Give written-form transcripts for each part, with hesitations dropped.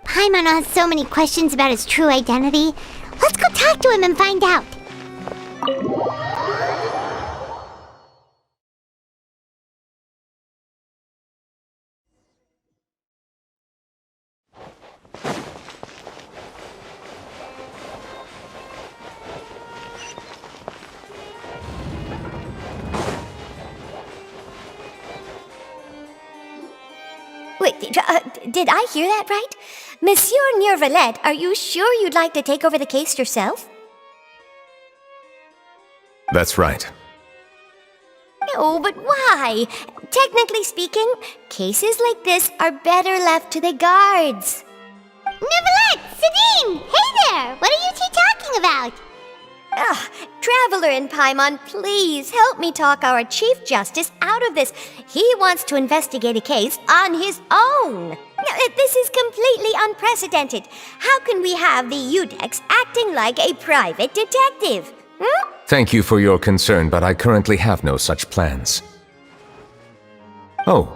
Paimon has so many questions about his true identity. Let's go talk to him and find out. Wait, did I hear that right? Monsieur Neuvillette, are you sure you'd like to take over the case yourself? That's right. No, but why? Technically speaking, cases like this are better left to the guards. Neuvillette! Sidine! Hey there! What are you two talking about? Traveler in Paimon, please help me talk our Chief Justice out of this. He wants to investigate a case on his own. Now, this is completely unprecedented. How can we have the Udex acting like a private detective? Thank you for your concern, but I currently have no such plans. Oh,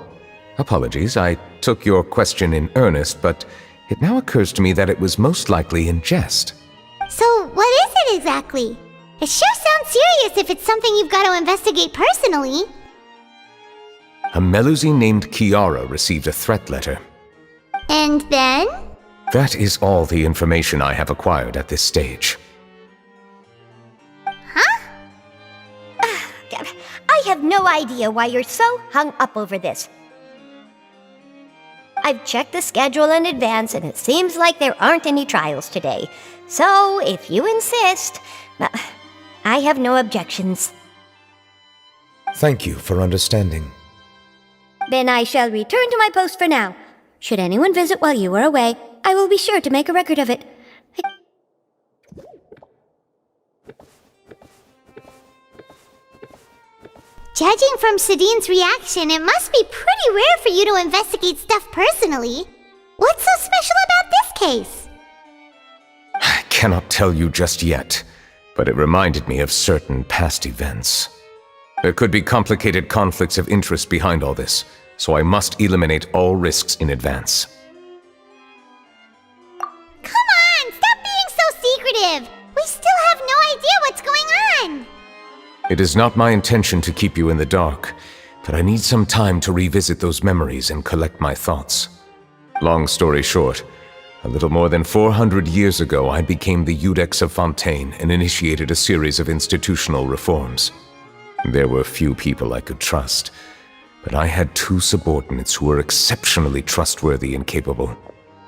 apologies. I took your question in earnest, but it now occurs to me that it was most likely in jest. So, what is it exactly? It sure sounds serious if it's something you've got to investigate personally. A Melusine named Kiara received a threat letter. And then? That is all the information I have acquired at this stage. Huh? I have no idea why you're so hung up over this. I've checked the schedule in advance, and it seems like there aren't any trials today. So, if you insist, I have no objections. Thank you for understanding. Then I shall return to my post for now. Should anyone visit while you are away, I will be sure to make a record of it. Judging from Sidine's reaction, it must be pretty rare for you to investigate stuff personally. What's so special about this case? I cannot tell you just yet, but it reminded me of certain past events. There could be complicated conflicts of interest behind all this, so I must eliminate all risks in advance. Come on! Stop being so secretive! We still have no idea what's going on! It is not my intention to keep you in the dark, but I need some time to revisit those memories and collect my thoughts. Long story short, a little more than 400 years ago, I became the Udex of Fontaine and initiated a series of institutional reforms. There were few people I could trust, but I had two subordinates who were exceptionally trustworthy and capable.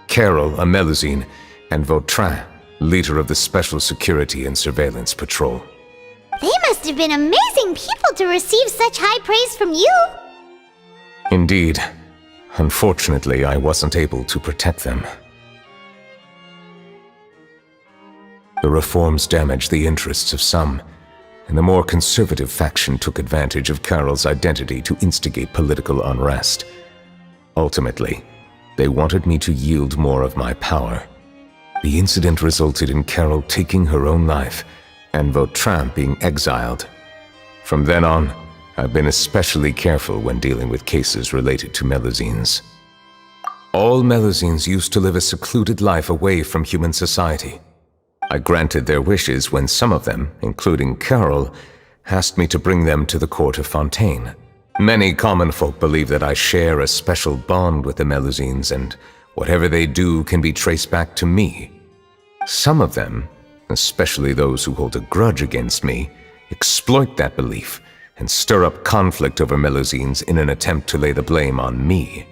Carol, a Melusine, and Vautrin, leader of the Special Security and Surveillance Patrol. They must have been amazing people to receive such high praise from you! Indeed. Unfortunately, I wasn't able to protect them. The reforms damaged the interests of some, and the more conservative faction took advantage of Carol's identity to instigate political unrest. Ultimately, they wanted me to yield more of my power. The incident resulted in Carol taking her own life, and Vautrin being exiled. From then on, I've been especially careful when dealing with cases related to Melusines. All Melusines used to live a secluded life away from human society. I granted their wishes when some of them, including Carol, asked me to bring them to the court of Fontaine. Many common folk believe that I share a special bond with the Melusines, and whatever they do can be traced back to me. Some of them, especially those who hold a grudge against me, exploit that belief and stir up conflict over Melusines in an attempt to lay the blame on me.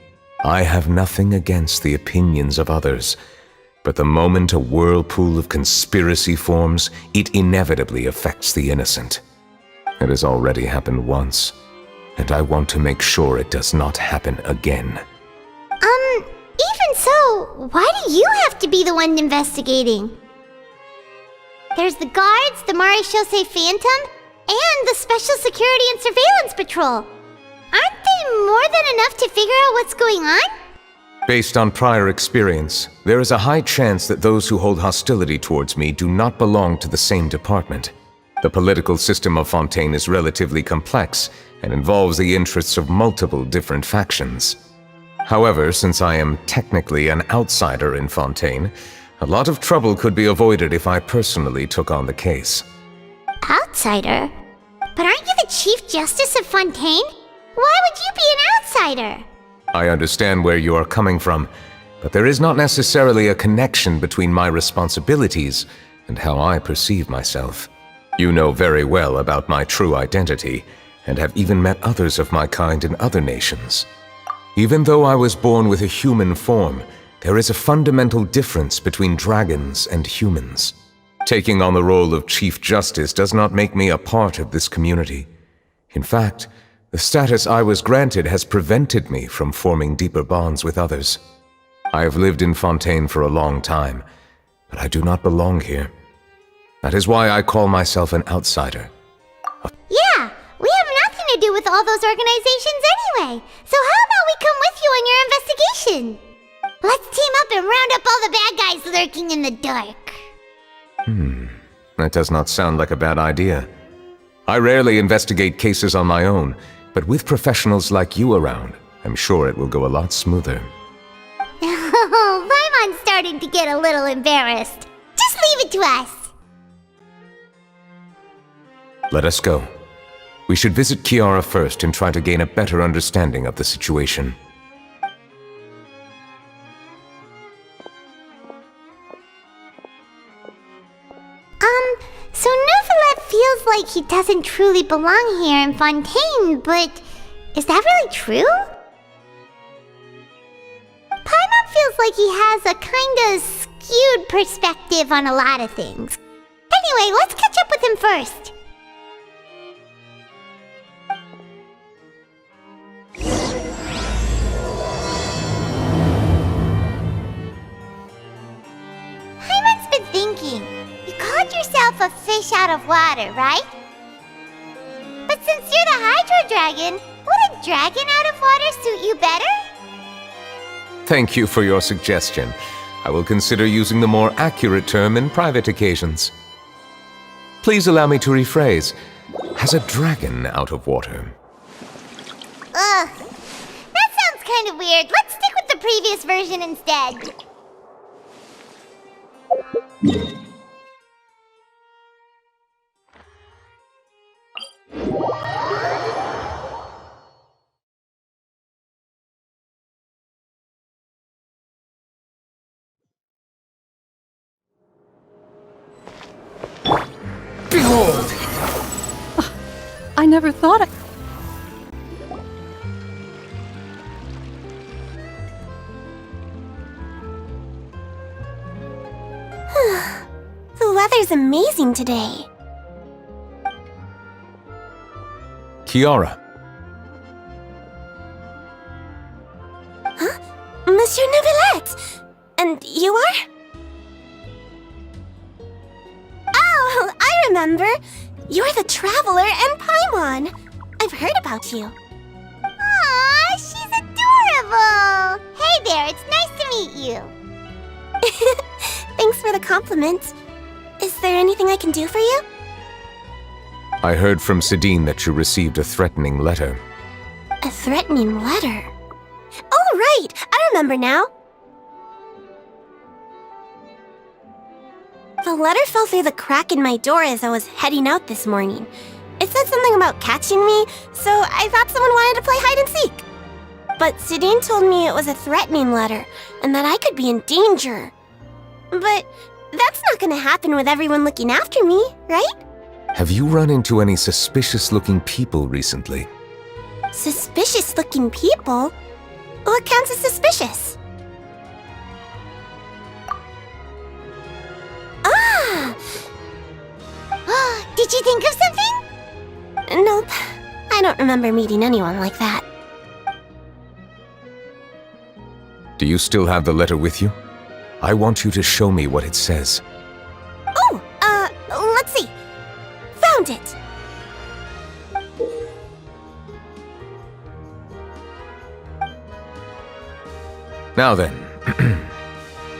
I have nothing against the opinions of others, but the moment a whirlpool of conspiracy forms, it inevitably affects the innocent. It has already happened once, and I want to make sure it does not happen again. Even so, why do you have to be the one investigating? There's the guards, the Marechaussee Phantom, And the Special Security and Surveillance Patrol. Aren't they more than enough to figure out what's going on? Based on prior experience, there is a high chance that those who hold hostility towards me do not belong to the same department. The political system of Fontaine is relatively complex and involves the interests of multiple different factions. However, since I am technically an outsider in Fontaine, a lot of trouble could be avoided if I personally took on the case. Outsider? But aren't you the Chief Justice of Fontaine? Why would you be an outsider? I understand where you are coming from, but there is not necessarily a connection between my responsibilities and how I perceive myself. You know very well about my true identity, and have even met others of my kind in other nations. Even though I was born with a human form, there is a fundamental difference between dragons and humans. Taking on the role of Chief Justice does not make me a part of this community. In fact, the status I was granted has prevented me from forming deeper bonds with others. I have lived in Fontaine for a long time, but I do not belong here. That is why I call myself an outsider. Yeah, we have nothing to do with all those organizations anyway. So how about we come with you on your investigation? Let's team up and round up all the bad guys lurking in the dark. That does not sound like a bad idea. I rarely investigate cases on my own, but with professionals like you around, I'm sure it will go a lot smoother. Oh, Paimon's starting to get a little embarrassed. Just leave it to us. Let us go. We should visit Kiara first and try to gain a better understanding of the situation. So Neuvillette feels like he doesn't truly belong here in Fontaine, but is that really true? Paimon feels like he has a kinda skewed perspective on a lot of things. Anyway, let's catch up with him first. Paimon's been thinking. You called yourself a fish out of water, right? But since you're the Hydro Dragon, would a dragon out of water suit you better? Thank you for your suggestion. I will consider using the more accurate term in private occasions. Please allow me to rephrase. Has a dragon out of water? Ugh. That sounds kind of weird. Let's stick with the previous version instead. Behold! I never thought The weather's amazing today. Kiara. Monsieur Neuvillette! And you are? Oh, I remember. You're the Traveler and Paimon. I've heard about you. Aw, she's adorable! Hey there, it's nice to meet you. Thanks for the compliment. Is there anything I can do for you? I heard from Sidine that you received a threatening letter. A threatening letter? Oh, right! I remember now. The letter fell through the crack in my door as I was heading out this morning. It said something about catching me, so I thought someone wanted to play hide and seek. But Sidine told me it was a threatening letter, and that I could be in danger. But that's not gonna happen with everyone looking after me, right? Have you run into any suspicious-looking people recently? Suspicious-looking people? What counts as suspicious? Ah! Did you think of something? Nope. I don't remember meeting anyone like that. Do you still have the letter with you? I want you to show me what it says. Oh, let's see. Found it. Now then,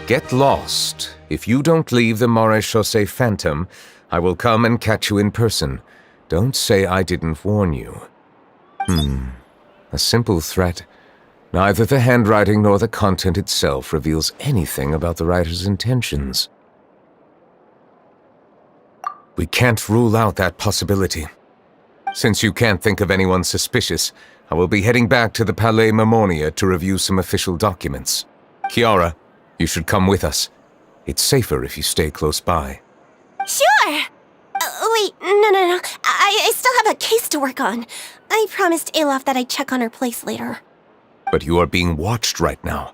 get lost. If you don't leave the Maréchaussée Phantom, I will come and catch you in person. Don't say I didn't warn you. A simple threat. Neither the handwriting nor the content itself reveals anything about the writer's intentions. We can't rule out that possibility. Since you can't think of anyone suspicious, I will be heading back to the Palais Mermonia to review some official documents. Kiara, you should come with us. It's safer if you stay close by. Sure! Wait, no. I still have a case to work on. I promised Alof that I'd check on her place later. But you are being watched right now.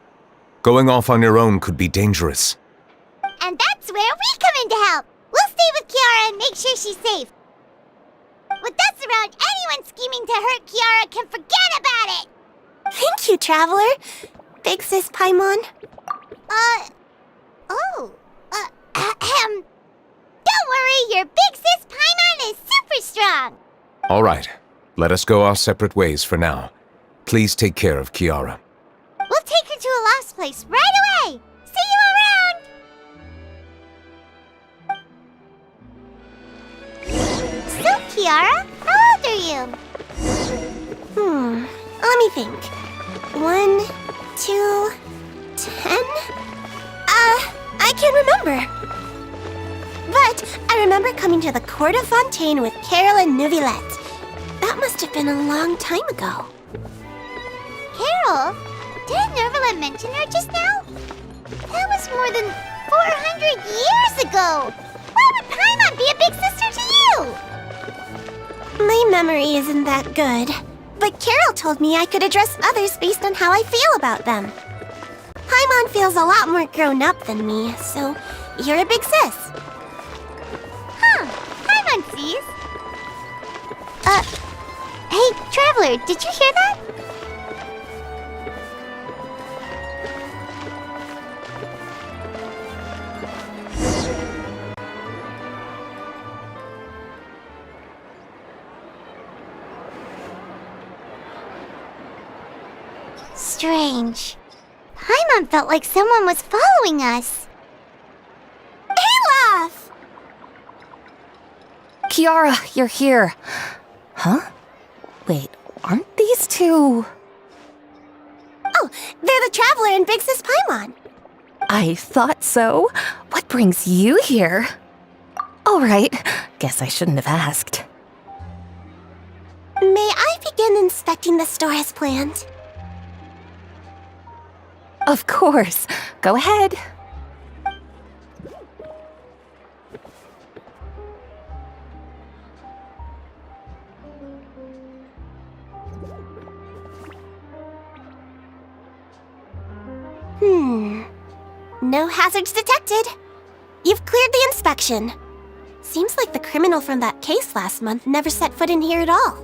Going off on your own could be dangerous. And that's where we come in to help. We'll stay with Kiara and make sure she's safe. With us around, anyone scheming to hurt Kiara can forget about it! Thank you, Traveler. Big Sis Paimon. Don't worry, your big sis Paimon is super strong! All right, let us go our separate ways for now. Please take care of Kiara. We'll take her to a lost place right away! See you around! So, Kiara, how old are you? Let me think. 1, 2, 10? I can't remember. But I remember coming to the Court of Fontaine with Carol and Neuvillette. That must have been a long time ago. Carol? Didn't Neuvillette mention her just now? That was more than 400 years ago! Why would Paimon be a big sister to you? My memory isn't that good. But Carol told me I could address others based on how I feel about them. Paimon feels a lot more grown up than me, so you're a big sis. Paimon sees. Hey, Traveler, did you hear that? Strange. Paimon felt like someone was following us. Alof! Kiara, you're here. Huh? Wait, aren't these two... Oh, they're the Traveler and Big Sis Paimon. I thought so. What brings you here? All right, guess I shouldn't have asked. May I begin inspecting the store as planned? Of course. Go ahead. No hazards detected. You've cleared the inspection. Seems like the criminal from that case last month never set foot in here at all.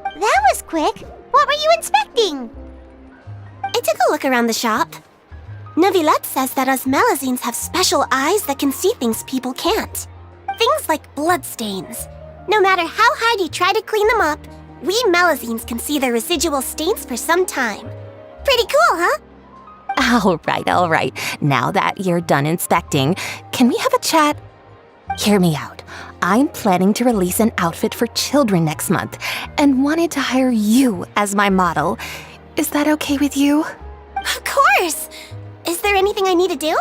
That was quick. What were you inspecting? I took a look around the shop. Neuvillette says that us Melazines have special eyes that can see things people can't. Things like bloodstains. No matter how hard you try to clean them up, we Melazines can see the residual stains for some time. Pretty cool, huh? All right. Now that you're done inspecting, can we have a chat? Hear me out. I'm planning to release an outfit for children next month and wanted to hire you as my model. Is that okay with you? Of course! Is there anything I need to do?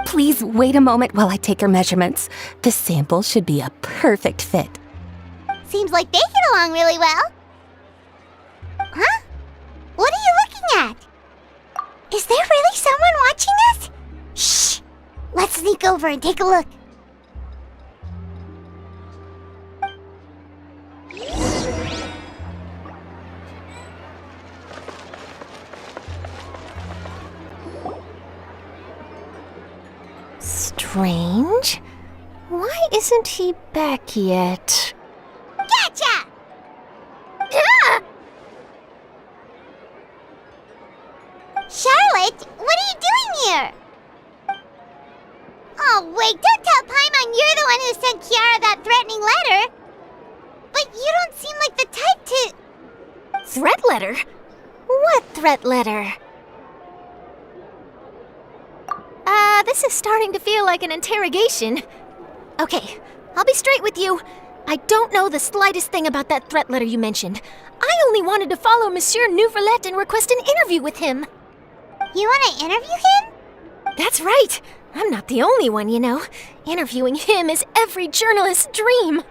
Please wait a moment while I take your measurements. The sample should be a perfect fit. Seems like they get along really well. Huh? What are you looking at? Is there really someone watching us? Shh! Let's sneak over and take a look. Strange. Why isn't he back yet? Gotcha! Ah! Charlotte, what are you doing here? Oh, wait, don't tell Paimon you're the one who sent Kiara that threatening letter. But you don't seem like the type to... Threat letter? What threat letter? This is starting to feel like an interrogation. Okay, I'll be straight with you. I don't know the slightest thing about that threat letter you mentioned. I only wanted to follow Monsieur Neuvillette and request an interview with him. You want to interview him? That's right. I'm not the only one, you know. Interviewing him is every journalist's dream.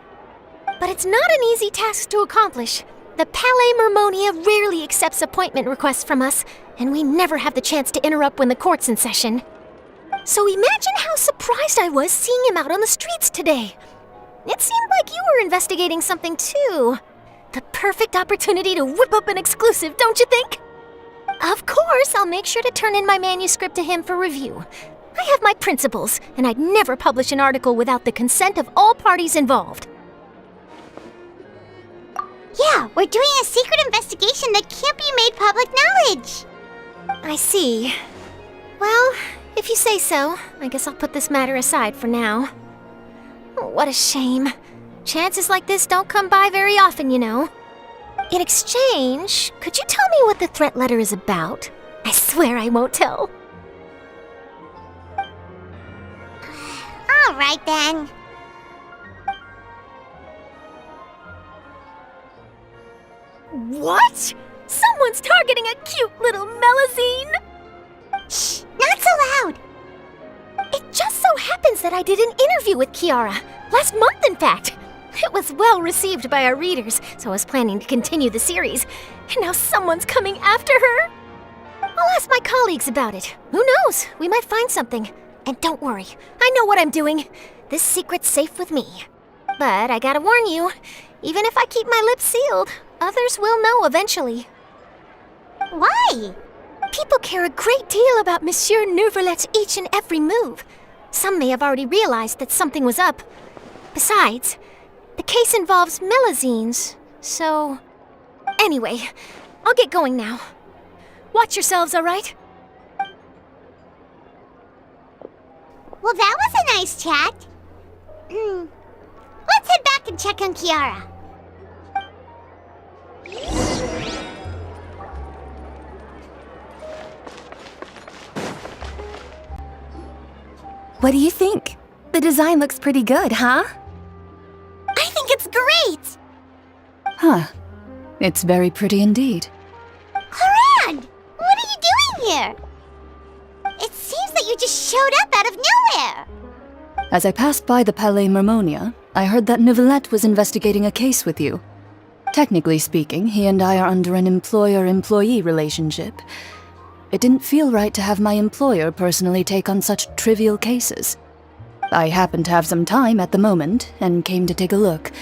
But it's not an easy task to accomplish. The Palais Mermonia rarely accepts appointment requests from us, and we never have the chance to interrupt when the court's in session. So imagine how surprised I was seeing him out on the streets today. It seemed like you were investigating something too. The perfect opportunity to whip up an exclusive, don't you think? Of course, I'll make sure to turn in my manuscript to him for review. I have my principles, and I'd never publish an article without the consent of all parties involved. Yeah, we're doing a secret investigation that can't be made public knowledge. I see. Well, if you say so, I guess I'll put this matter aside for now. What a shame. Chances like this don't come by very often, you know. In exchange, could you tell me what the threat letter is about? I swear I won't tell. All right then. What? Someone's targeting a cute little Melazine? Shh, not so loud. It just so happens that I did an interview with Kiara. Last month, in fact. It was well received by our readers, so I was planning to continue the series. And now someone's coming after her? I'll ask my colleagues about it. Who knows? We might find something. And don't worry, I know what I'm doing. This secret's safe with me. But I gotta warn you, even if I keep my lips sealed, others will know eventually. Why? People care a great deal about Monsieur Neuvillette's each and every move. Some may have already realized that something was up. Besides, the case involves Melazines, so... Anyway, I'll get going now. Watch yourselves, all right? Well, that was a nice chat. Let's head back and check on Kiara. What do you think? The design looks pretty good, huh? I think it's great! Huh. It's very pretty indeed. Harand! What are you doing here? It seems that you just showed up out of nowhere. As I passed by the Palais Mermonia, I heard that Neuvillette was investigating a case with you. Technically speaking, he and I are under an employer-employee relationship. It didn't feel right to have my employer personally take on such trivial cases. I happened to have some time at the moment, and came to take a look.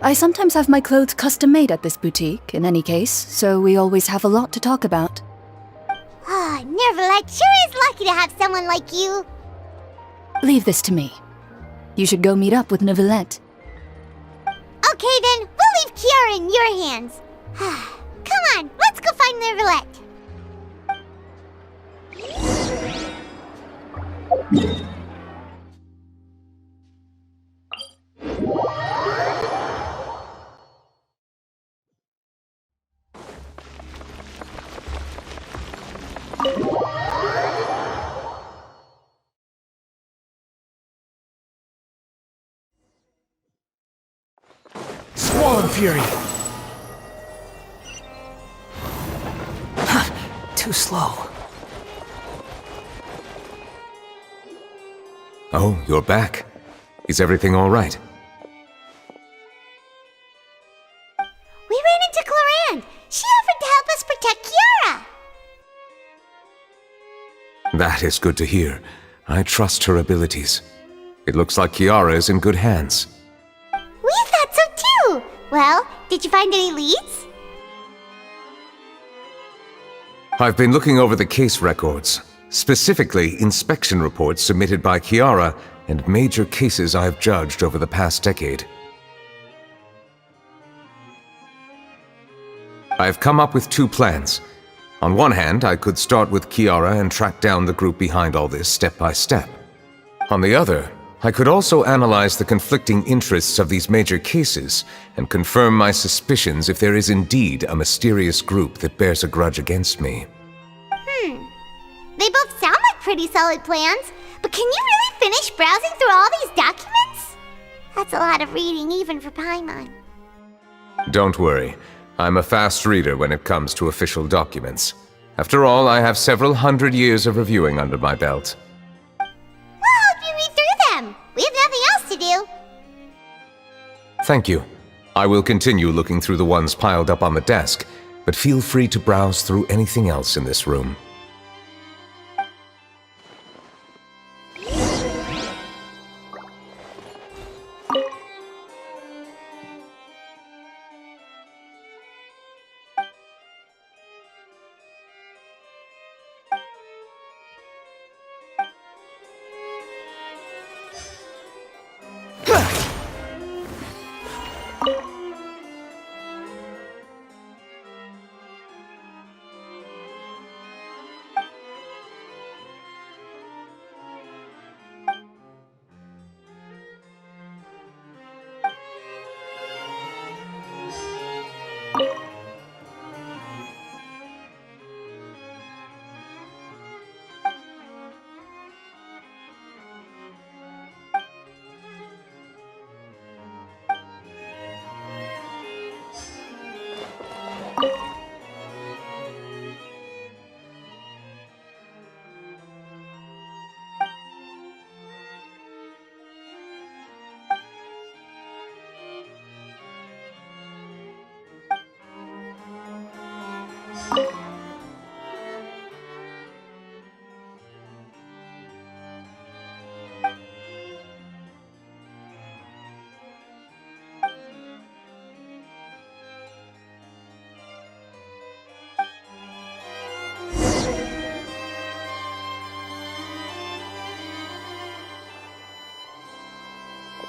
I sometimes have my clothes custom-made at this boutique, in any case, so we always have a lot to talk about. Ah, Neuvillette sure is lucky to have someone like you. Leave this to me. You should go meet up with Neuvillette. Okay then, we'll leave Kiara in your hands. Come on, let's go find Neuvillette. Squall Fury! Too slow. Oh, you're back. Is everything all right? We ran into Clorinde. She offered to help us protect Kiara. That is good to hear. I trust her abilities. It looks like Kiara is in good hands. We thought so too. Well, did you find any leads? I've been looking over the case records, specifically inspection reports submitted by Kiara and major cases I've judged over the past decade. I've come up with two plans. On one hand, I could start with Kiara and track down the group behind all this step by step. On the other, I could also analyze the conflicting interests of these major cases and confirm my suspicions if there is indeed a mysterious group that bears a grudge against me. They both sound like pretty solid plans, but But can you really finish browsing through all these documents? That's a lot of reading even for Paimon. Don't worry. I'm a fast reader when it comes to official documents. After all, I have several hundred years of reviewing under my belt. We'll help you read through them. We have nothing else to do. Thank you. I will continue looking through the ones piled up on the desk, but feel free to browse through anything else in this room.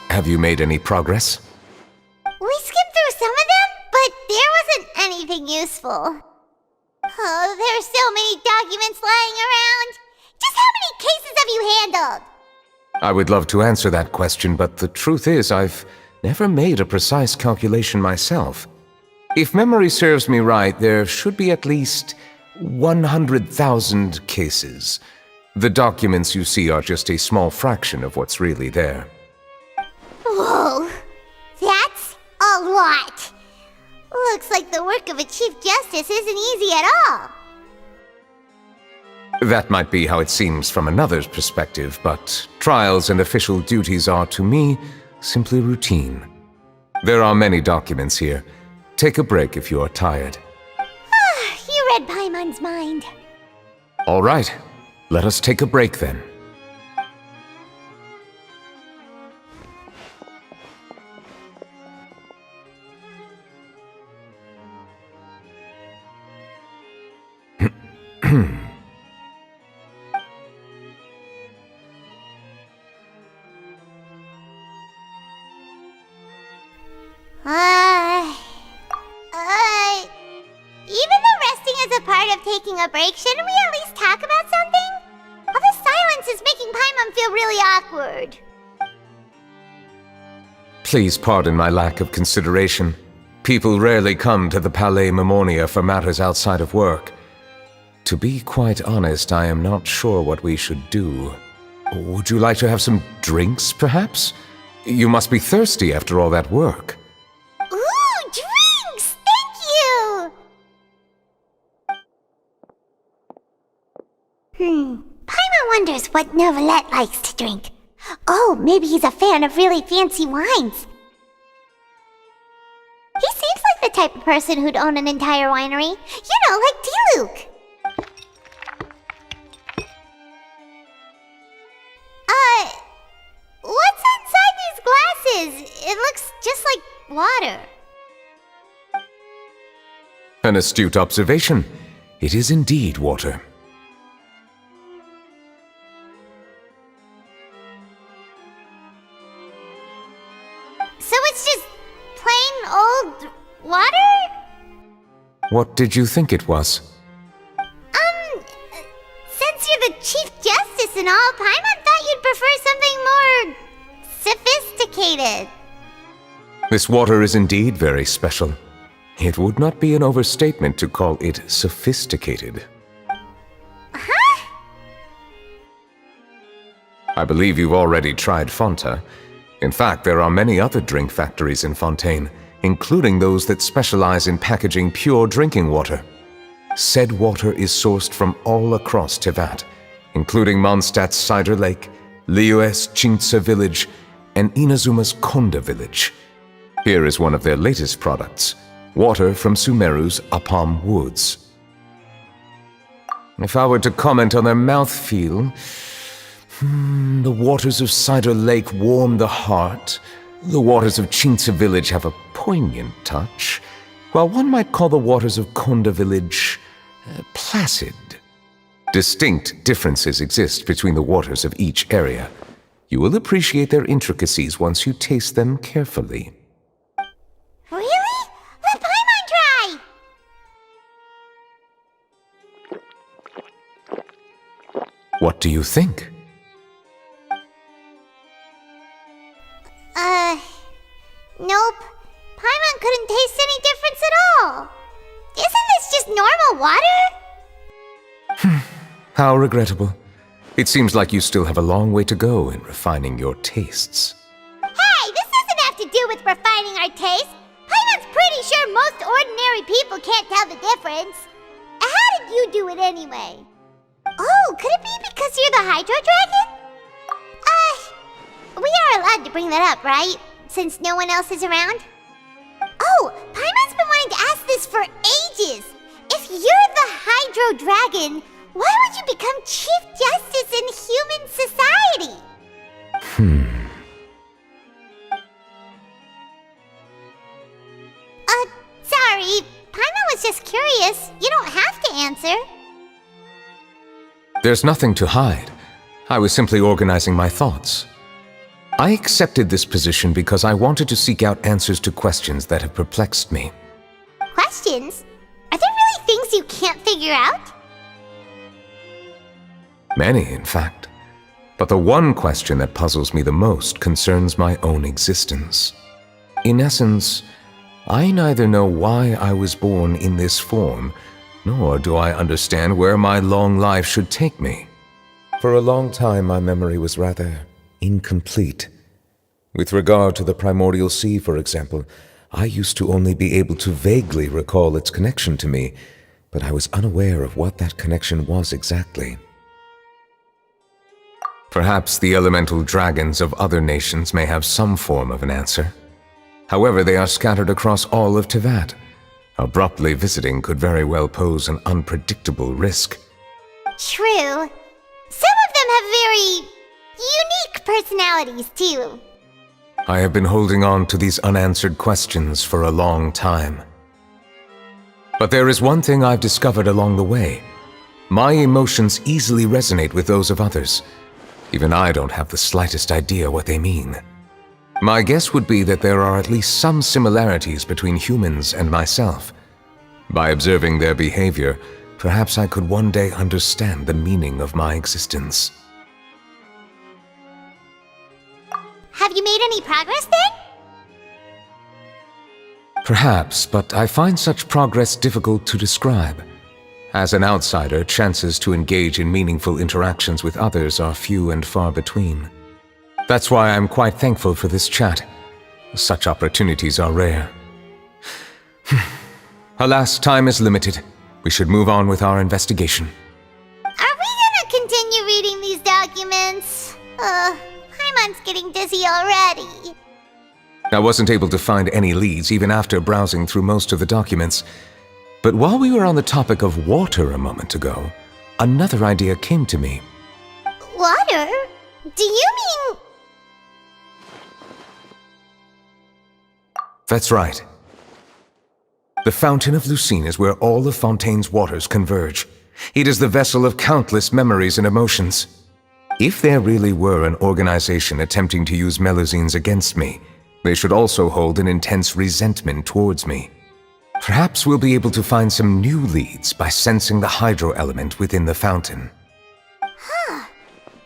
Have you made any progress? We skimmed through some of them, but there wasn't anything useful. Oh, there are so many documents lying around. Just how many cases have you handled? I would love to answer that question, but the truth is I've never made a precise calculation myself. If memory serves me right, there should be at least 100,000 cases. The documents you see are just a small fraction of what's really there. Whoa, that's a lot. Looks like the work of a Chief Justice isn't easy at all. That might be how it seems from another's perspective, but trials and official duties are, to me, simply routine. There are many documents here. Take a break if you are tired. You read Paimon's mind. All right, let us take a break then. Even though resting is a part of taking a break, shouldn't we at least talk about something? All this silence is making Paimon feel really awkward. Please pardon my lack of consideration. People rarely come to the Palais Mermonia for matters outside of work. To be quite honest, I am not sure what we should do. Would you like to have some drinks, perhaps? You must be thirsty after all that work. Ooh, drinks! Thank you! Paimon wonders what Neuvillette likes to drink. Oh, maybe he's a fan of really fancy wines. He seems like the type of person who'd own an entire winery. You know, like Diluc. What's inside these glasses? It looks just like water. An astute observation. It is indeed water. So it's just plain old water? What did you think it was? Since you're the Chief Justice and all, Paimon thought you'd prefer something more sophisticated. This water is indeed very special. It would not be an overstatement to call it sophisticated. Huh? I believe you've already tried Fonta. In fact, there are many other drink factories in Fontaine, including those that specialize in packaging pure drinking water. Said water is sourced from all across Tevat, including Mondstadt's Cider Lake, Liyue's Chintsa Village, and Inazuma's Konda Village. Here is one of their latest products, water from Sumeru's Apam Woods. If I were to comment on their mouthfeel, the waters of Cider Lake warm the heart, the waters of Chintsa Village have a poignant touch, while one might call the waters of Konda Village placid. Distinct differences exist between the waters of each area. You will appreciate their intricacies once you taste them carefully. Really? Let Paimon try! What do you think? Nope. Paimon couldn't taste any difference at all. Isn't this just normal water? How regrettable. It seems like you still have a long way to go in refining your tastes. Hey, this doesn't have to do with refining our taste. Paimon's pretty sure most ordinary people can't tell the difference. How did you do it anyway? Oh, could it be because you're the Hydro Dragon? We are allowed to bring that up, right? Since no one else is around? Oh, Paimon's been wanting to ask this for ages. If you're the Hydro Dragon, why would you become Chief Justice in human society? Sorry. Paimon was just curious. You don't have to answer. There's nothing to hide. I was simply organizing my thoughts. I accepted this position because I wanted to seek out answers to questions that have perplexed me. Questions? Are there really things you can't figure out? Many, in fact. But the one question that puzzles me the most concerns my own existence. In essence, I neither know why I was born in this form, nor do I understand where my long life should take me. For a long time, my memory was rather incomplete. With regard to the primordial sea, for example, I used to only be able to vaguely recall its connection to me, but I was unaware of what that connection was exactly. Perhaps the elemental dragons of other nations may have some form of an answer. However, they are scattered across all of Tevat. Abruptly visiting could very well pose an unpredictable risk. True. Some of them have very unique personalities, too. I have been holding on to these unanswered questions for a long time. But there is one thing I've discovered along the way. My emotions easily resonate with those of others. Even I don't have the slightest idea what they mean. My guess would be that there are at least some similarities between humans and myself. By observing their behavior, perhaps I could one day understand the meaning of my existence. Have you made any progress then? Perhaps, but I find such progress difficult to describe. As an outsider, chances to engage in meaningful interactions with others are few and far between. That's why I'm quite thankful for this chat. Such opportunities are rare. Alas, time is limited. We should move on with our investigation. Are we gonna continue reading these documents? Paimon's getting dizzy already. I wasn't able to find any leads even after browsing through most of the documents. But while we were on the topic of water a moment ago, another idea came to me. Water? Do you mean... That's right. The Fountain of Lucine is where all of Fontaine's waters converge. It is the vessel of countless memories and emotions. If there really were an organization attempting to use Melusines against me, they should also hold an intense resentment towards me. Perhaps we'll be able to find some new leads by sensing the hydro element within the fountain. Huh.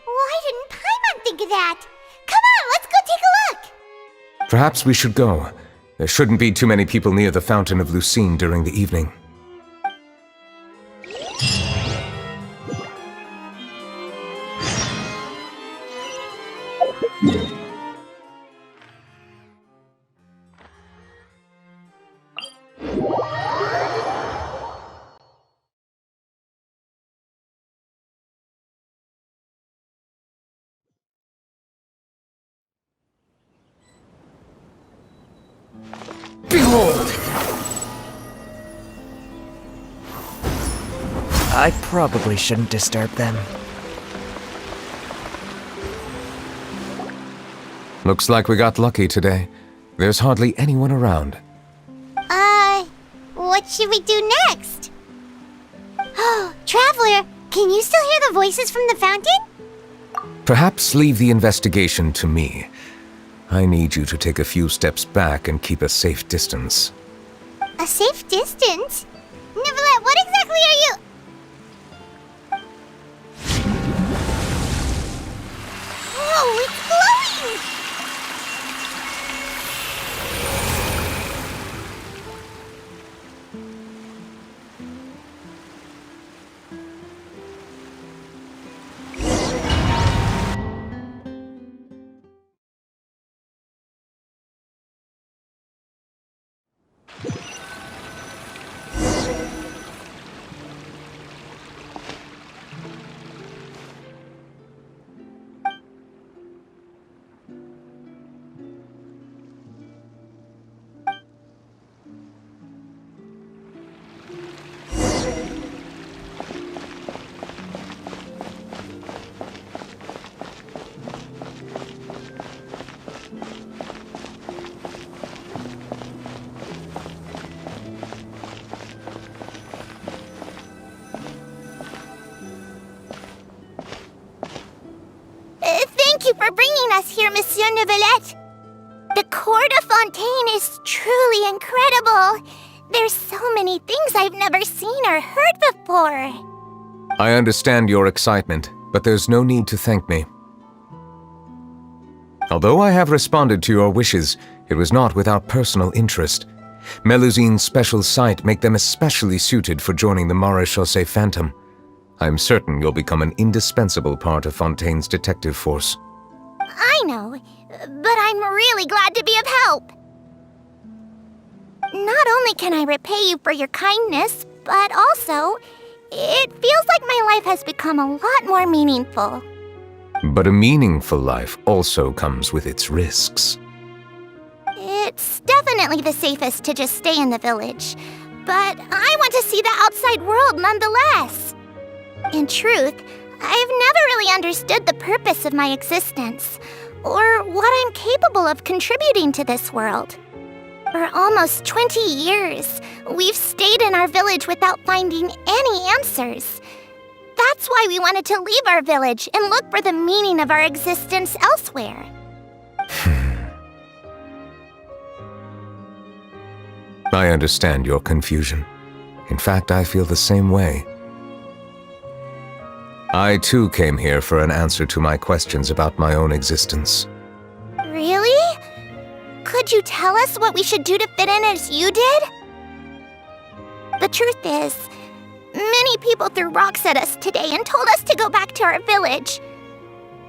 Why didn't Paimon think of that? Come on, let's go take a look! Perhaps we should go. There shouldn't be too many people near the Fountain of Lucine during the evening. Behold! I probably shouldn't disturb them. Looks like we got lucky today. There's hardly anyone around. What should we do next? Oh, Traveler, can you still hear the voices from the fountain? Perhaps leave the investigation to me. I need you to take a few steps back and keep a safe distance. A safe distance? Neuvillette, what exactly are you... Oh, it's glowing! Thank you for bringing us here, Monsieur Neuvillette. The Court of Fontaine is truly incredible. There's so many things I've never seen or heard before. I understand your excitement, but there's no need to thank me. Although I have responded to your wishes, it was not without personal interest. Melusine's special sight make them especially suited for joining the Maréchaussée Phantom. I'm certain you'll become an indispensable part of Fontaine's detective force. I know, but I'm really glad to be of help. Not only can I repay you for your kindness, but also, it feels like my life has become a lot more meaningful. But a meaningful life also comes with its risks. It's definitely the safest to just stay in the village, but I want to see the outside world nonetheless. In truth, I've never really understood the purpose of my existence, or what I'm capable of contributing to this world. For almost 20 years, we've stayed in our village without finding any answers. That's why we wanted to leave our village and look for the meaning of our existence elsewhere. I understand your confusion. In fact, I feel the same way. I too came here for an answer to my questions about my own existence. Really? Could you tell us what we should do to fit in as you did? The truth is, many people threw rocks at us today and told us to go back to our village.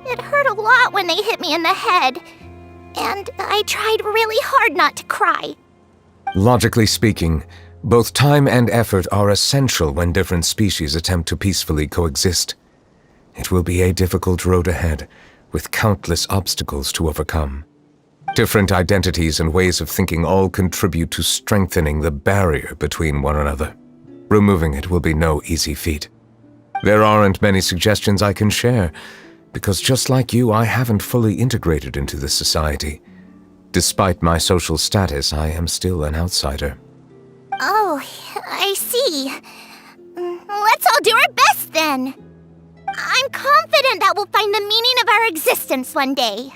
It hurt a lot when they hit me in the head, and I tried really hard not to cry. Logically speaking, both time and effort are essential when different species attempt to peacefully coexist. It will be a difficult road ahead, with countless obstacles to overcome. Different identities and ways of thinking all contribute to strengthening the barrier between one another. Removing it will be no easy feat. There aren't many suggestions I can share, because just like you, I haven't fully integrated into this society. Despite my social status, I am still an outsider. Oh, I see. Let's all do our best then. I'm confident that we'll find the meaning of our existence one day.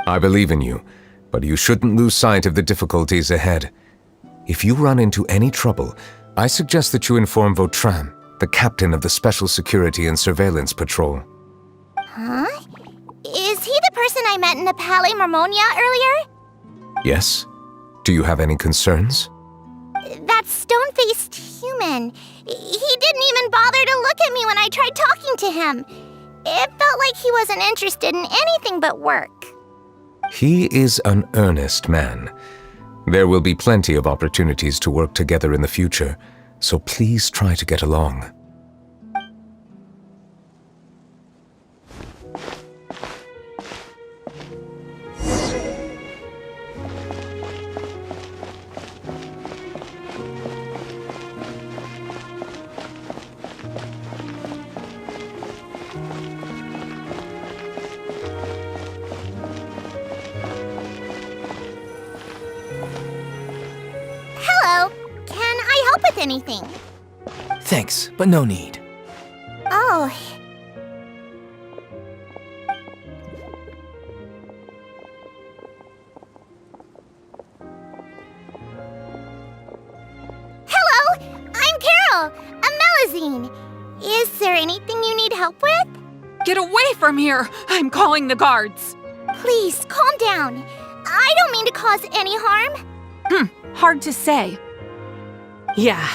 I believe in you, but you shouldn't lose sight of the difficulties ahead. If you run into any trouble, I suggest that you inform Vautrin, the captain of the Special Security and Surveillance Patrol. Huh? Is he the person I met in the Palais Marmonia earlier? Yes? Do you have any concerns? That stone-faced human. He didn't even bother to look at me when I tried talking to him. It felt like he wasn't interested in anything but work. He is an earnest man, There will be plenty of opportunities to work together in the future, so please try to get along. Hello. Can I help with anything? Thanks, but no need. Oh. Hello, I'm Carol, a Melazine. Is there anything you need help with? Get away from here! I'm calling the guards! Please, calm down. I don't mean to cause any harm. Hard to say. Yeah,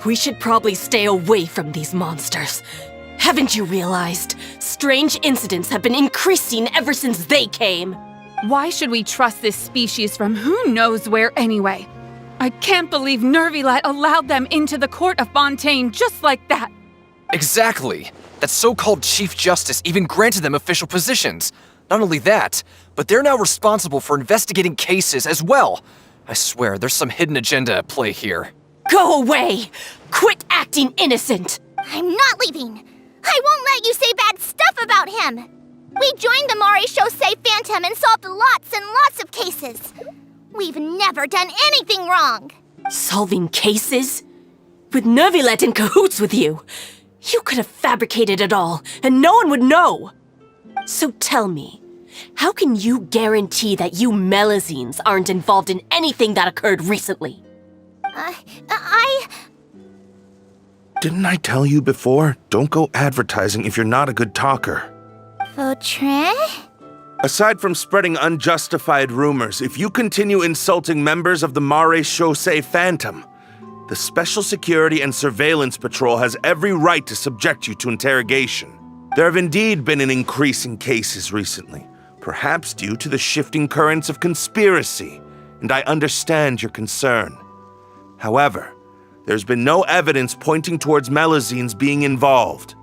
we should probably stay away from these monsters. Haven't you realized? Strange incidents have been increasing ever since they came. Why should we trust this species from who knows where anyway? I can't believe Neuvillette allowed them into the court of Fontaine just like that. Exactly! That so-called Chief Justice even granted them official positions. Not only that, but they're now responsible for investigating cases as well. I swear, there's some hidden agenda at play here. Go away! Quit acting innocent! I'm not leaving. I won't let you say bad stuff about him. We joined the Maréchaussée Phantom and solved lots and lots of cases. We've never done anything wrong. Solving cases? With Neuvillette in cahoots with you? You could have fabricated it all, and no one would know. So tell me, how can you guarantee that you Melazines aren't involved in anything that occurred recently? Didn't I tell you before? Don't go advertising if you're not a good talker. Vautrin? Aside from spreading unjustified rumors, if you continue insulting members of the Maréchaussée Phantom, the Special Security and Surveillance Patrol has every right to subject you to interrogation. There have indeed been an increase in cases recently, perhaps due to the shifting currents of conspiracy, and I understand your concern. However, there's been no evidence pointing towards Melazines being involved.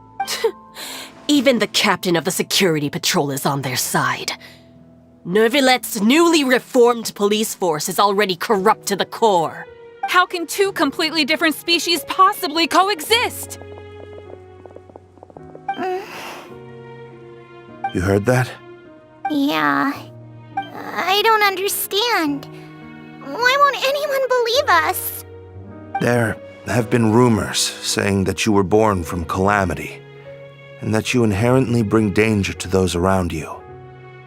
Even the captain of the security patrol is on their side. Neuvillette's newly reformed police force is already corrupt to the core. How can two completely different species possibly coexist? You heard that? Yeah. I don't understand. Why won't anyone believe us? There have been rumors saying that you were born from calamity, and that you inherently bring danger to those around you.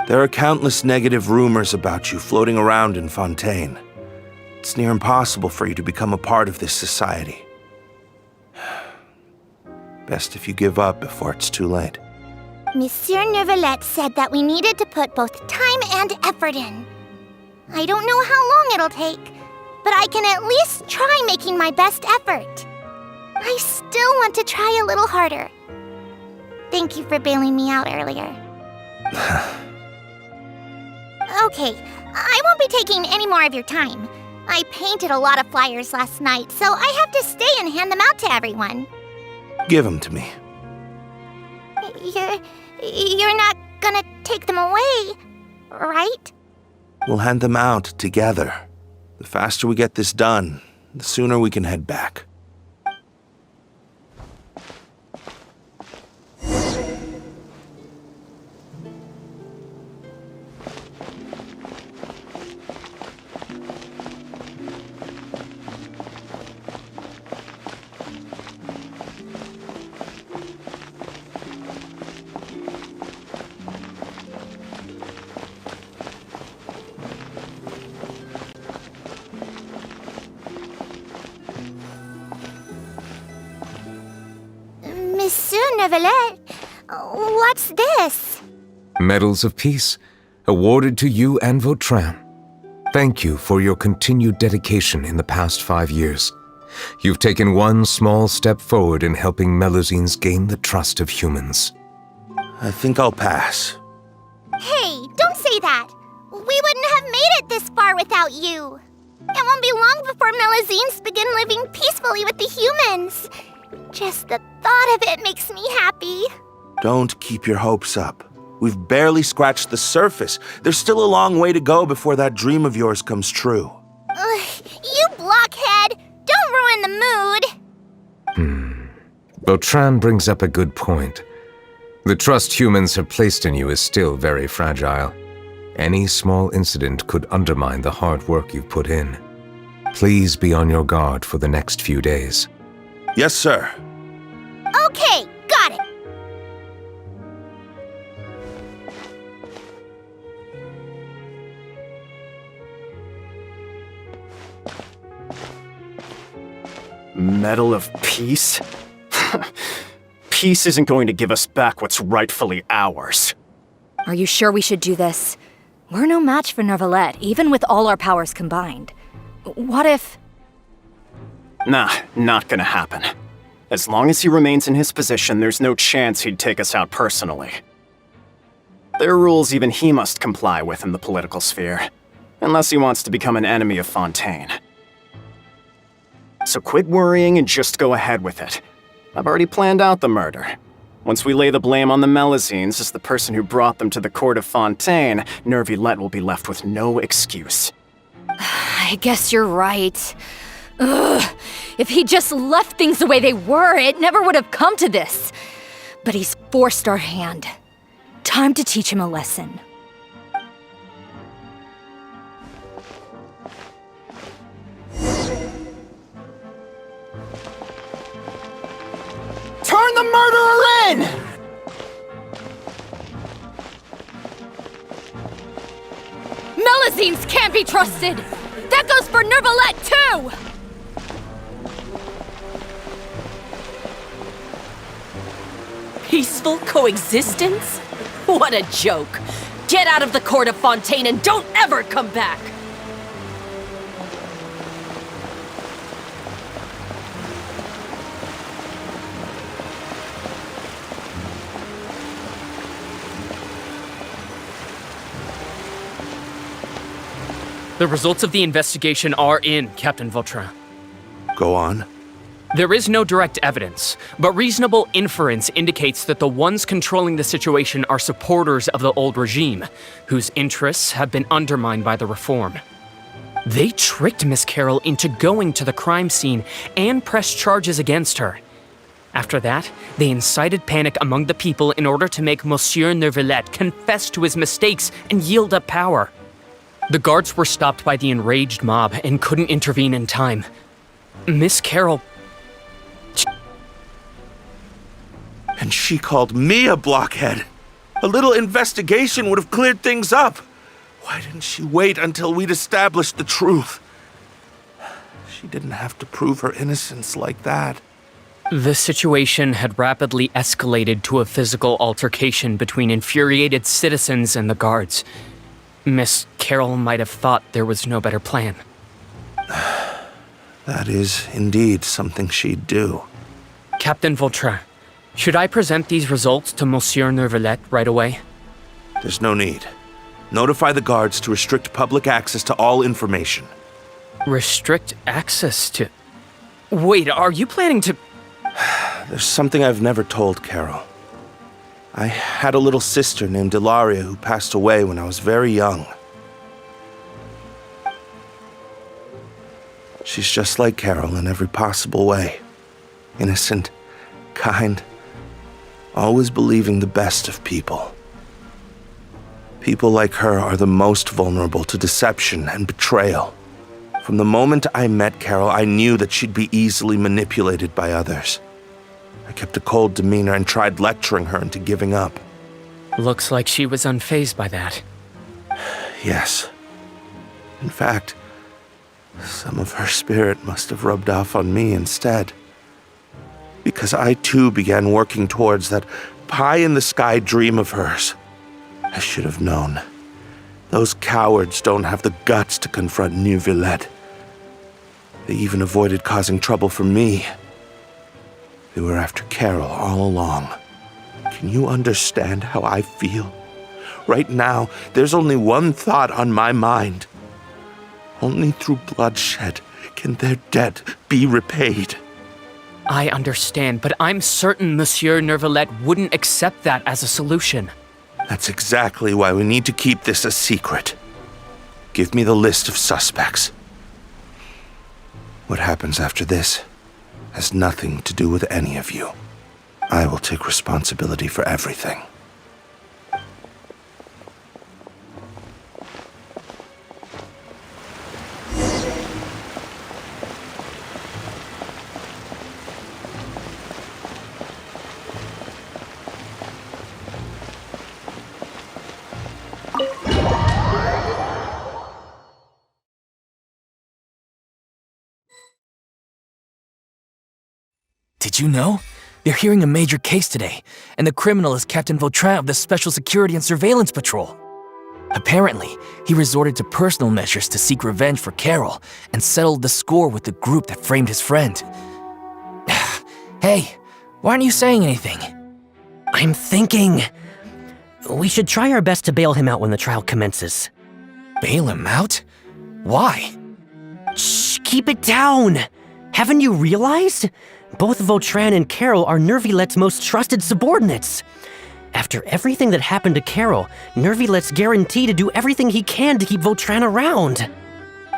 There are countless negative rumors about you floating around in Fontaine. It's near impossible for you to become a part of this society. Best if you give up before it's too late. Monsieur Neuvillette said that we needed to put both time and effort in. I don't know how long it'll take, but I can at least try making my best effort. I still want to try a little harder. Thank you for bailing me out earlier. Okay, I won't be taking any more of your time. I painted a lot of flyers last night, so I have to stay and hand them out to everyone. Give them to me. You're not gonna take them away, right? We'll hand them out together. The faster we get this done, the sooner we can head back. Monsieur Neuvillette, what's this? Medals of Peace, awarded to you and Vautrin. Thank you for your continued dedication in the past 5 years. You've taken one small step forward in helping Melazines gain the trust of humans. I think I'll pass. Hey, don't say that. We wouldn't have made it this far without you. It won't be long before Melazines begin living peacefully with the humans. Just the thought of it makes me happy. Don't keep your hopes up. We've barely scratched the surface. There's still a long way to go before that dream of yours comes true. You blockhead! Don't ruin the mood! Vautrin brings up a good point. The trust humans have placed in you is still very fragile. Any small incident could undermine the hard work you've put in. Please be on your guard for the next few days. Yes, sir. Okay, got it. Medal of Peace? Peace isn't going to give us back what's rightfully ours. Are you sure we should do this? We're no match for Neuvillette, even with all our powers combined. What if... Nah, not gonna happen. As long as he remains in his position, there's no chance he'd take us out personally. There are rules even he must comply with in the political sphere, unless he wants to become an enemy of Fontaine. So quit worrying and just go ahead with it. I've already planned out the murder. Once we lay the blame on the Melazines as the person who brought them to the court of Fontaine, Neuvillette will be left with no excuse. I guess you're right. Ugh. If he just left things the way they were, it never would have come to this. But he's forced our hand. Time to teach him a lesson. Turn the murderer in! Melazines can't be trusted! That goes for Neuvillette, too! Peaceful coexistence? What a joke. Get out of the court of Fontaine and don't ever come back! The results of the investigation are in, Captain Vautrin. Go on. There is no direct evidence, but reasonable inference indicates that the ones controlling the situation are supporters of the old regime, whose interests have been undermined by the reform. They tricked Miss Carroll into going to the crime scene and pressed charges against her. After that, they incited panic among the people in order to make Monsieur Neuvillette confess to his mistakes and yield up power. The guards were stopped by the enraged mob and couldn't intervene in time. Miss Carroll... And she called me a blockhead. A little investigation would have cleared things up. Why didn't she wait until we'd established the truth? She didn't have to prove her innocence like that. The situation had rapidly escalated to a physical altercation between infuriated citizens and the guards. Miss Carroll might have thought there was no better plan. That is indeed something she'd do. Captain Vautrin, should I present these results to Monsieur Neuvillette right away? There's no need. Notify the guards to restrict public access to all information. Restrict access to... Wait, are you planning to... There's something I've never told Carol. I had a little sister named Ilaria who passed away when I was very young. She's just like Carol in every possible way. Innocent, kind, always believing the best of people. People like her are the most vulnerable to deception and betrayal. From the moment I met Carol, I knew that she'd be easily manipulated by others. I kept a cold demeanor and tried lecturing her into giving up. Looks like she was unfazed by that. Yes. In fact, some of her spirit must have rubbed off on me instead. Because I too began working towards that pie-in-the-sky dream of hers. I should have known. Those cowards don't have the guts to confront Neuvillette. They even avoided causing trouble for me. They were after Carol all along. Can you understand how I feel? Right now, there's only one thought on my mind. Only through bloodshed can their debt be repaid. I understand, but I'm certain Monsieur Neuvillette wouldn't accept that as a solution. That's exactly why we need to keep this a secret. Give me the list of suspects. What happens after this has nothing to do with any of you. I will take responsibility for everything. Did you know? They're hearing a major case today, and the criminal is Captain Vautrin of the Special Security and Surveillance Patrol. Apparently, he resorted to personal measures to seek revenge for Carol and settled the score with the group that framed his friend. Hey, why aren't you saying anything? I'm thinking... we should try our best to bail him out when the trial commences. Bail him out? Why? Shh, keep it down! Haven't you realized? Both Vautrin and Carol are Neuvillette's most trusted subordinates. After everything that happened to Carol, Neuvillette's guaranteed to do everything he can to keep Vautrin around.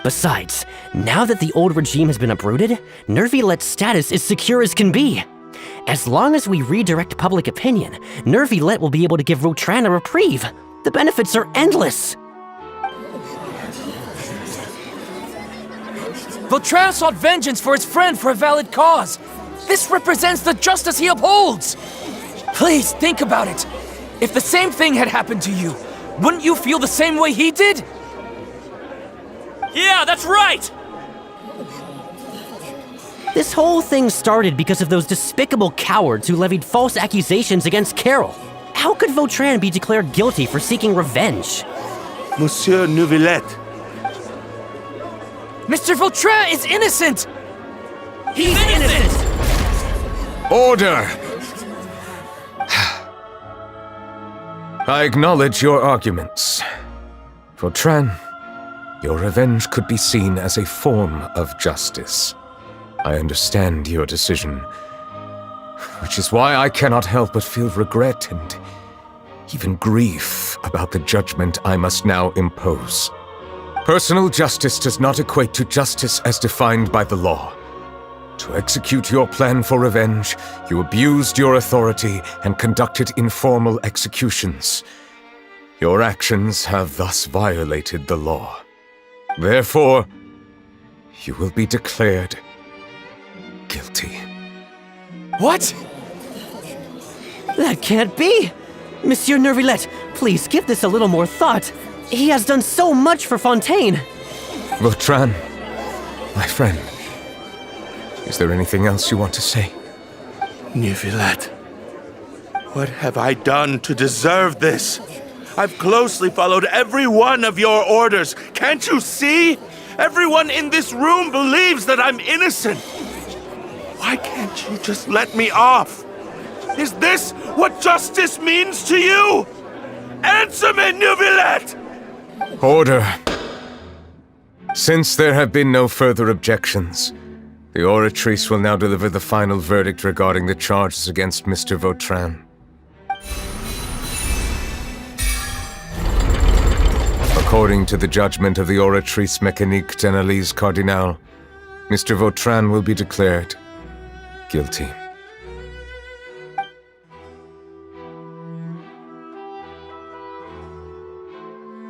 Besides, now that the old regime has been uprooted, Neuvillette's status is secure as can be. As long as we redirect public opinion, Neuvillette will be able to give Vautrin a reprieve. The benefits are endless. Vautrin sought vengeance for his friend for a valid cause. This represents the justice he upholds. Please think about it. If the same thing had happened to you, wouldn't you feel the same way he did? Yeah, that's right! This whole thing started because of those despicable cowards who levied false accusations against Carol. How could Vautrin be declared guilty for seeking revenge? Monsieur Neuvillette. Mr. Vautrin is innocent! He's innocent! Order! I acknowledge your arguments. Vautrin, your revenge could be seen as a form of justice. I understand your decision, which is why I cannot help but feel regret and even grief about the judgment I must now impose. Personal justice does not equate to justice as defined by the law. To execute your plan for revenge, you abused your authority and conducted informal executions. Your actions have thus violated the law. Therefore, you will be declared guilty. What? That can't be! Monsieur Neuvillette, please give this a little more thought. He has done so much for Fontaine. Vautrin, my friend, is there anything else you want to say? Neuvillette, what have I done to deserve this? I've closely followed every one of your orders. Can't you see? Everyone in this room believes that I'm innocent. Why can't you just let me off? Is this what justice means to you? Answer me, Neuvillette! Order. Since there have been no further objections, the Oratrice will now deliver the final verdict regarding the charges against Mr. Vautrin. According to the judgment of the Oratrice Mécanique d'Analyse Cardinal, Mr. Vautrin will be declared guilty.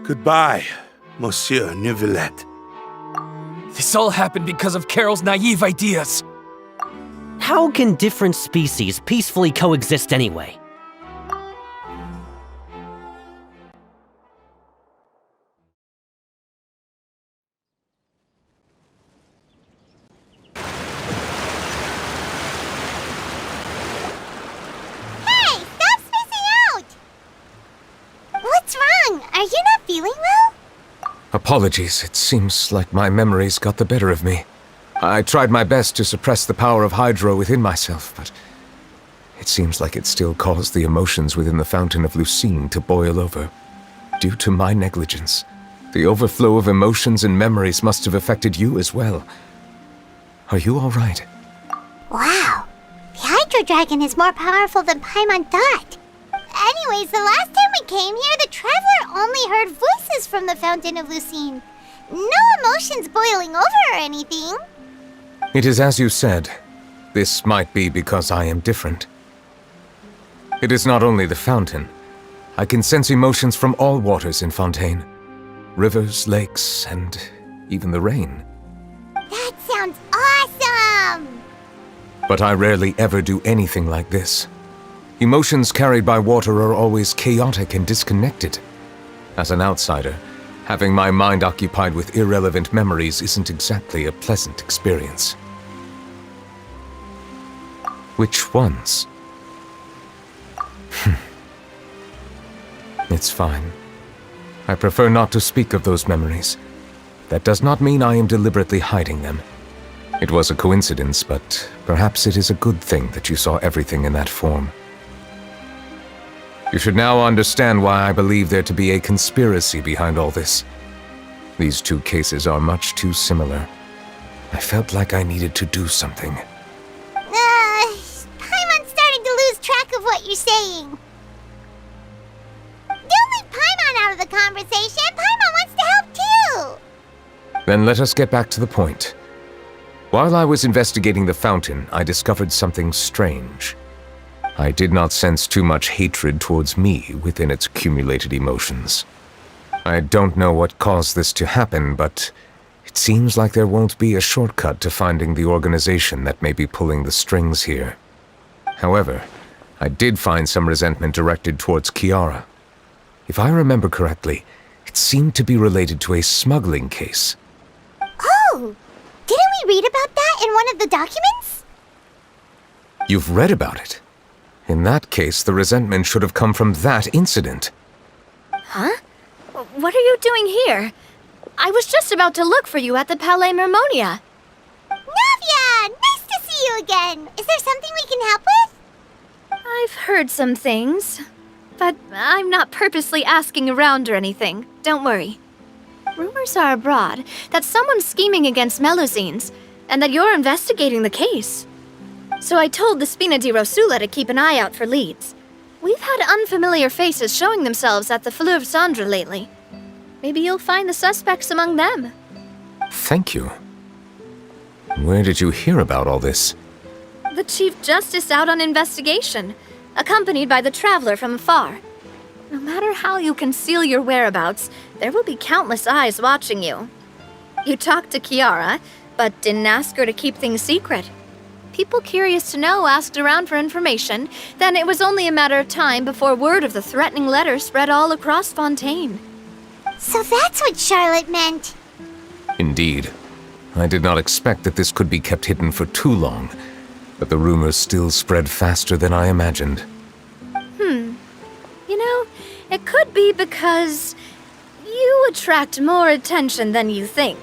Goodbye, Monsieur Neuvillette. This all happened because of Carol's naive ideas. How can different species peacefully coexist anyway? Hey, stop spacing out! What's wrong? Are you not feeling well? Apologies, it seems like my memories got the better of me. I tried my best to suppress the power of Hydro within myself, but it seems like it still caused the emotions within the Fountain of Lucine to boil over, due to my negligence. The overflow of emotions and memories must have affected you as well. Are you all right? Wow. The Hydro Dragon is more powerful than Paimon thought. Anyways, the last time we came here, the Traveler only heard voices from the Fountain of Lucine. No emotions boiling over or anything. It is as you said. This might be because I am different. It is not only the fountain. I can sense emotions from all waters in Fontaine. Rivers, lakes, and even the rain. That sounds awesome! But I rarely ever do anything like this. Emotions carried by water are always chaotic and disconnected. As an outsider, having my mind occupied with irrelevant memories isn't exactly a pleasant experience. Which ones? It's fine. I prefer not to speak of those memories. That does not mean I am deliberately hiding them. It was a coincidence, but perhaps it is a good thing that you saw everything in that form. You should now understand why I believe there to be a conspiracy behind all this. These two cases are much too similar. I felt like I needed to do something. Paimon's starting to lose track of what you're saying. Don't leave Paimon out of the conversation. Paimon wants to help too. Then let us get back to the point. While I was investigating the fountain, I discovered something strange. I did not sense too much hatred towards me within its accumulated emotions. I don't know what caused this to happen, but it seems like there won't be a shortcut to finding the organization that may be pulling the strings here. However, I did find some resentment directed towards Kiara. If I remember correctly, it seemed to be related to a smuggling case. Oh! Didn't we read about that in one of the documents? You've read about it? In that case, the resentment should have come from that incident. Huh? What are you doing here? I was just about to look for you at the Palais Mermonia. Navia! Nice to see you again! Is there something we can help with? I've heard some things, but I'm not purposely asking around or anything. Don't worry. Rumors are abroad that someone's scheming against Melusines, and that you're investigating the case. So I told the Spina di Rosula to keep an eye out for leads. We've had unfamiliar faces showing themselves at the Fleuve Cendre lately. Maybe you'll find the suspects among them. Thank you. Where did you hear about all this? The Chief Justice out on investigation, accompanied by the Traveler from afar. No matter how you conceal your whereabouts, there will be countless eyes watching you. You talked to Kiara, but didn't ask her to keep things secret. People curious to know asked around for information, then it was only a matter of time before word of the threatening letter spread all across Fontaine. So that's what Charlotte meant. Indeed. I did not expect that this could be kept hidden for too long, but the rumors still spread faster than I imagined. You know, it could be because you attract more attention than you think.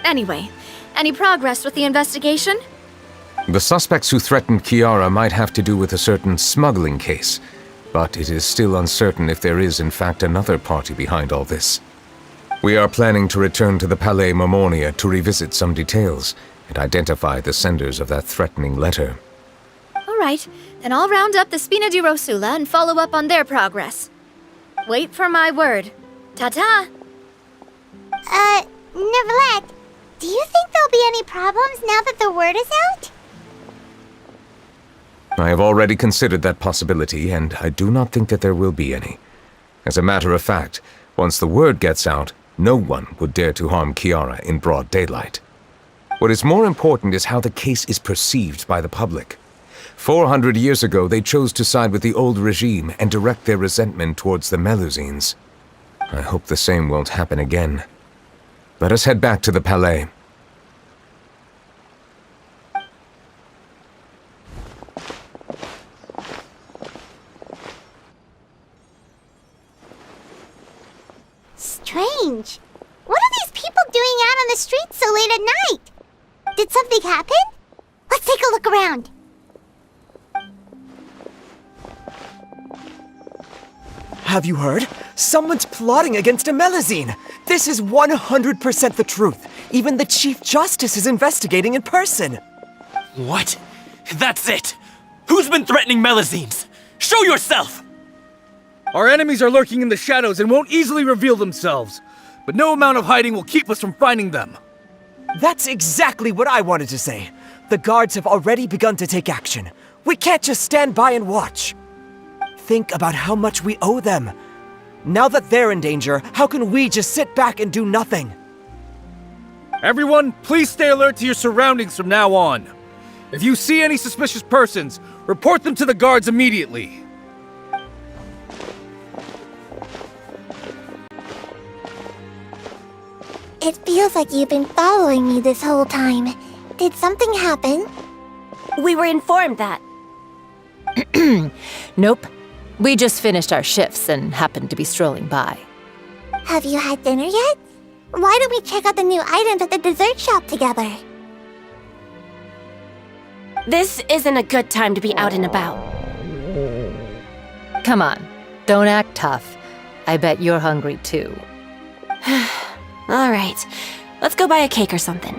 Anyway, any progress with the investigation? The suspects who threatened Kiara might have to do with a certain smuggling case, but it is still uncertain if there is in fact another party behind all this. We are planning to return to the Palais Mermonia to revisit some details and identify the senders of that threatening letter. All right, then I'll round up the Spina di Rosula and follow up on their progress. Wait for my word. Ta-ta! Neuvillette, do you think there'll be any problems now that the word is out? I have already considered that possibility, and I do not think that there will be any. As a matter of fact, once the word gets out, no one would dare to harm Kiara in broad daylight. What is more important is how the case is perceived by the public. 400 years ago, they chose to side with the old regime and direct their resentment towards the Melusines. I hope the same won't happen again. Let us head back to the Palais. Strange. What are these people doing out on the streets so late at night? Did something happen? Let's take a look around. Have you heard? Someone's plotting against Amelazine! This is 100% the truth. Even the Chief Justice is investigating in person. What? That's it! Who's been threatening Melazines? Show yourself! Our enemies are lurking in the shadows and won't easily reveal themselves. But no amount of hiding will keep us from finding them. That's exactly what I wanted to say. The guards have already begun to take action. We can't just stand by and watch. Think about how much we owe them. Now that they're in danger, how can we just sit back and do nothing? Everyone, please stay alert to your surroundings from now on. If you see any suspicious persons, report them to the guards immediately. It feels like you've been following me this whole time. Did something happen? We were informed that. Nope. We just finished our shifts and happened to be strolling by. Have you had dinner yet? Why don't we check out the new items at the dessert shop together? This isn't a good time to be out and about. Come on, don't act tough. I bet you're hungry too. All right, let's go buy a cake or something.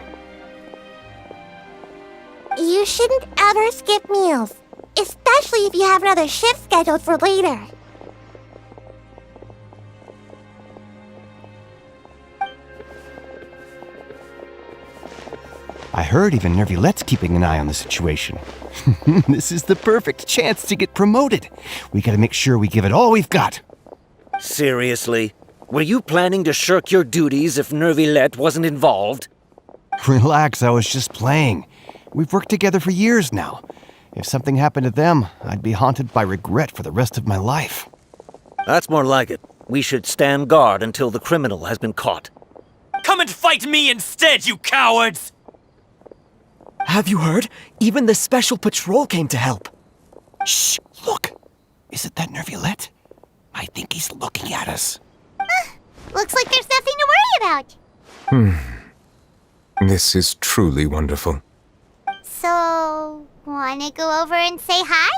You shouldn't ever skip meals, especially if you have another shift scheduled for later. I heard even Neuvillette's keeping an eye on the situation. This is the perfect chance to get promoted. We gotta make sure we give it all we've got. Seriously? Were you planning to shirk your duties if Neuvillette wasn't involved? Relax, I was just playing. We've worked together for years now. If something happened to them, I'd be haunted by regret for the rest of my life. That's more like it. We should stand guard until the criminal has been caught. Come and fight me instead, you cowards! Have you heard? Even the Special Patrol came to help. Shh! Look! Isn't that Neuvillette? I think he's looking at us. Looks like there's nothing to worry about. This is truly wonderful. So, wanna go over and say hi?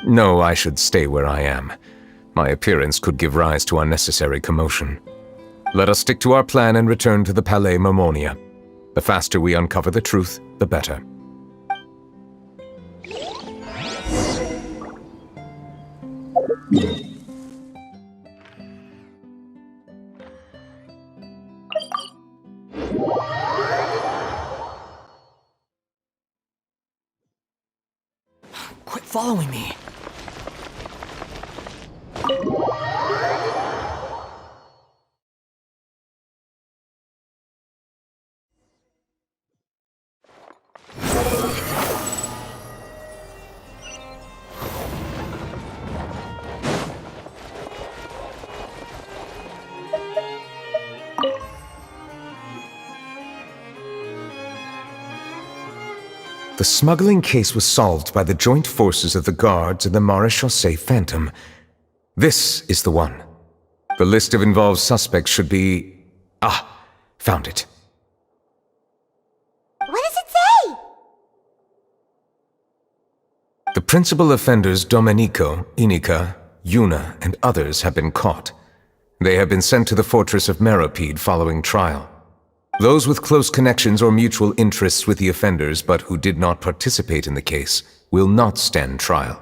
No, I should stay where I am. My appearance could give rise to unnecessary commotion. Let us stick to our plan and return to the Palais Mermonia. The faster we uncover the truth, the better. Quit following me. The smuggling case was solved by the joint forces of the guards and the Maréchaussée Phantom. This is the one. The list of involved suspects should be... Ah, found it. What does it say? The principal offenders Domenico, Inica, Yuna, and others have been caught. They have been sent to the fortress of Meropide following trial. Those with close connections or mutual interests with the offenders but who did not participate in the case will not stand trial.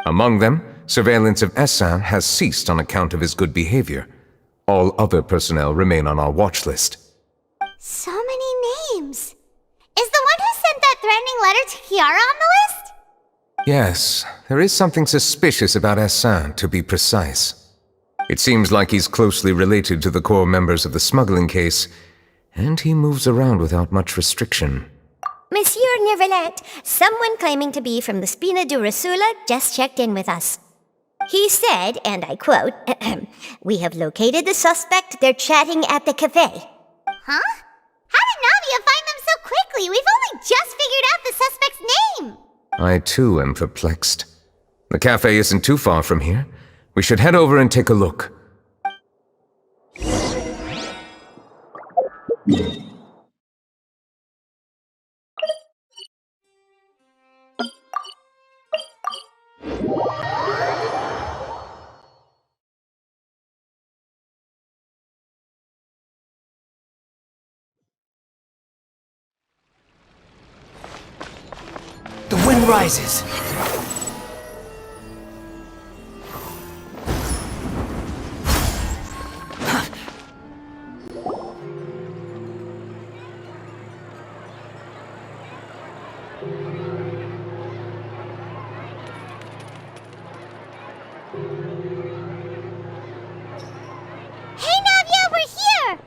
Among them, surveillance of Essin has ceased on account of his good behavior. All other personnel remain on our watch list. So many names. Is the one who sent that threatening letter to Kiara on the list? Yes, there is something suspicious about Essin, to be precise. It seems like he's closely related to the core members of the smuggling case, and he moves around without much restriction. Monsieur Neuvillette, someone claiming to be from the Spina Durasula just checked in with us. He said, and I quote, "We have located the suspect. They're chatting at the cafe." Huh? How did Navia find them so quickly? We've only just figured out the suspect's name. I too am perplexed. The cafe isn't too far from here. We should head over and take a look. rises. Hey, Navia, we're here!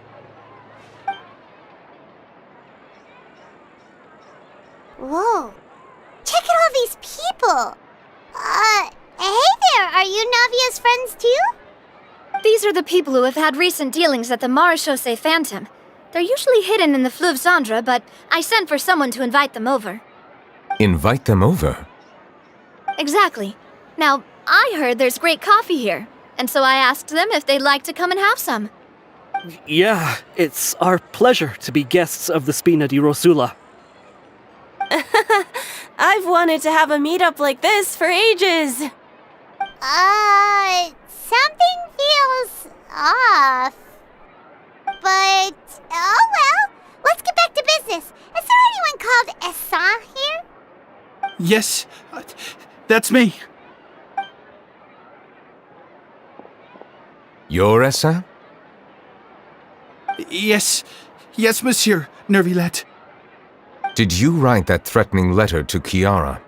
Whoa. Check out all these people! Hey there, are you Navia's friends too? These are the people who have had recent dealings at the Marechaussee Phantom. They're usually hidden in the Fleuve Cendre, but I sent for someone to invite them over. Invite them over? Exactly. Now, I heard there's great coffee here, and so I asked them if they'd like to come and have some. Yeah, it's our pleasure to be guests of the Spina di Rosula. I've wanted to have a meetup like this for ages. Something feels off. But, oh well, let's get back to business. Is there anyone called Essan here? Yes, that's me. You're Essa? Yes, monsieur, Neuvillette. Did you write that threatening letter to Kiara?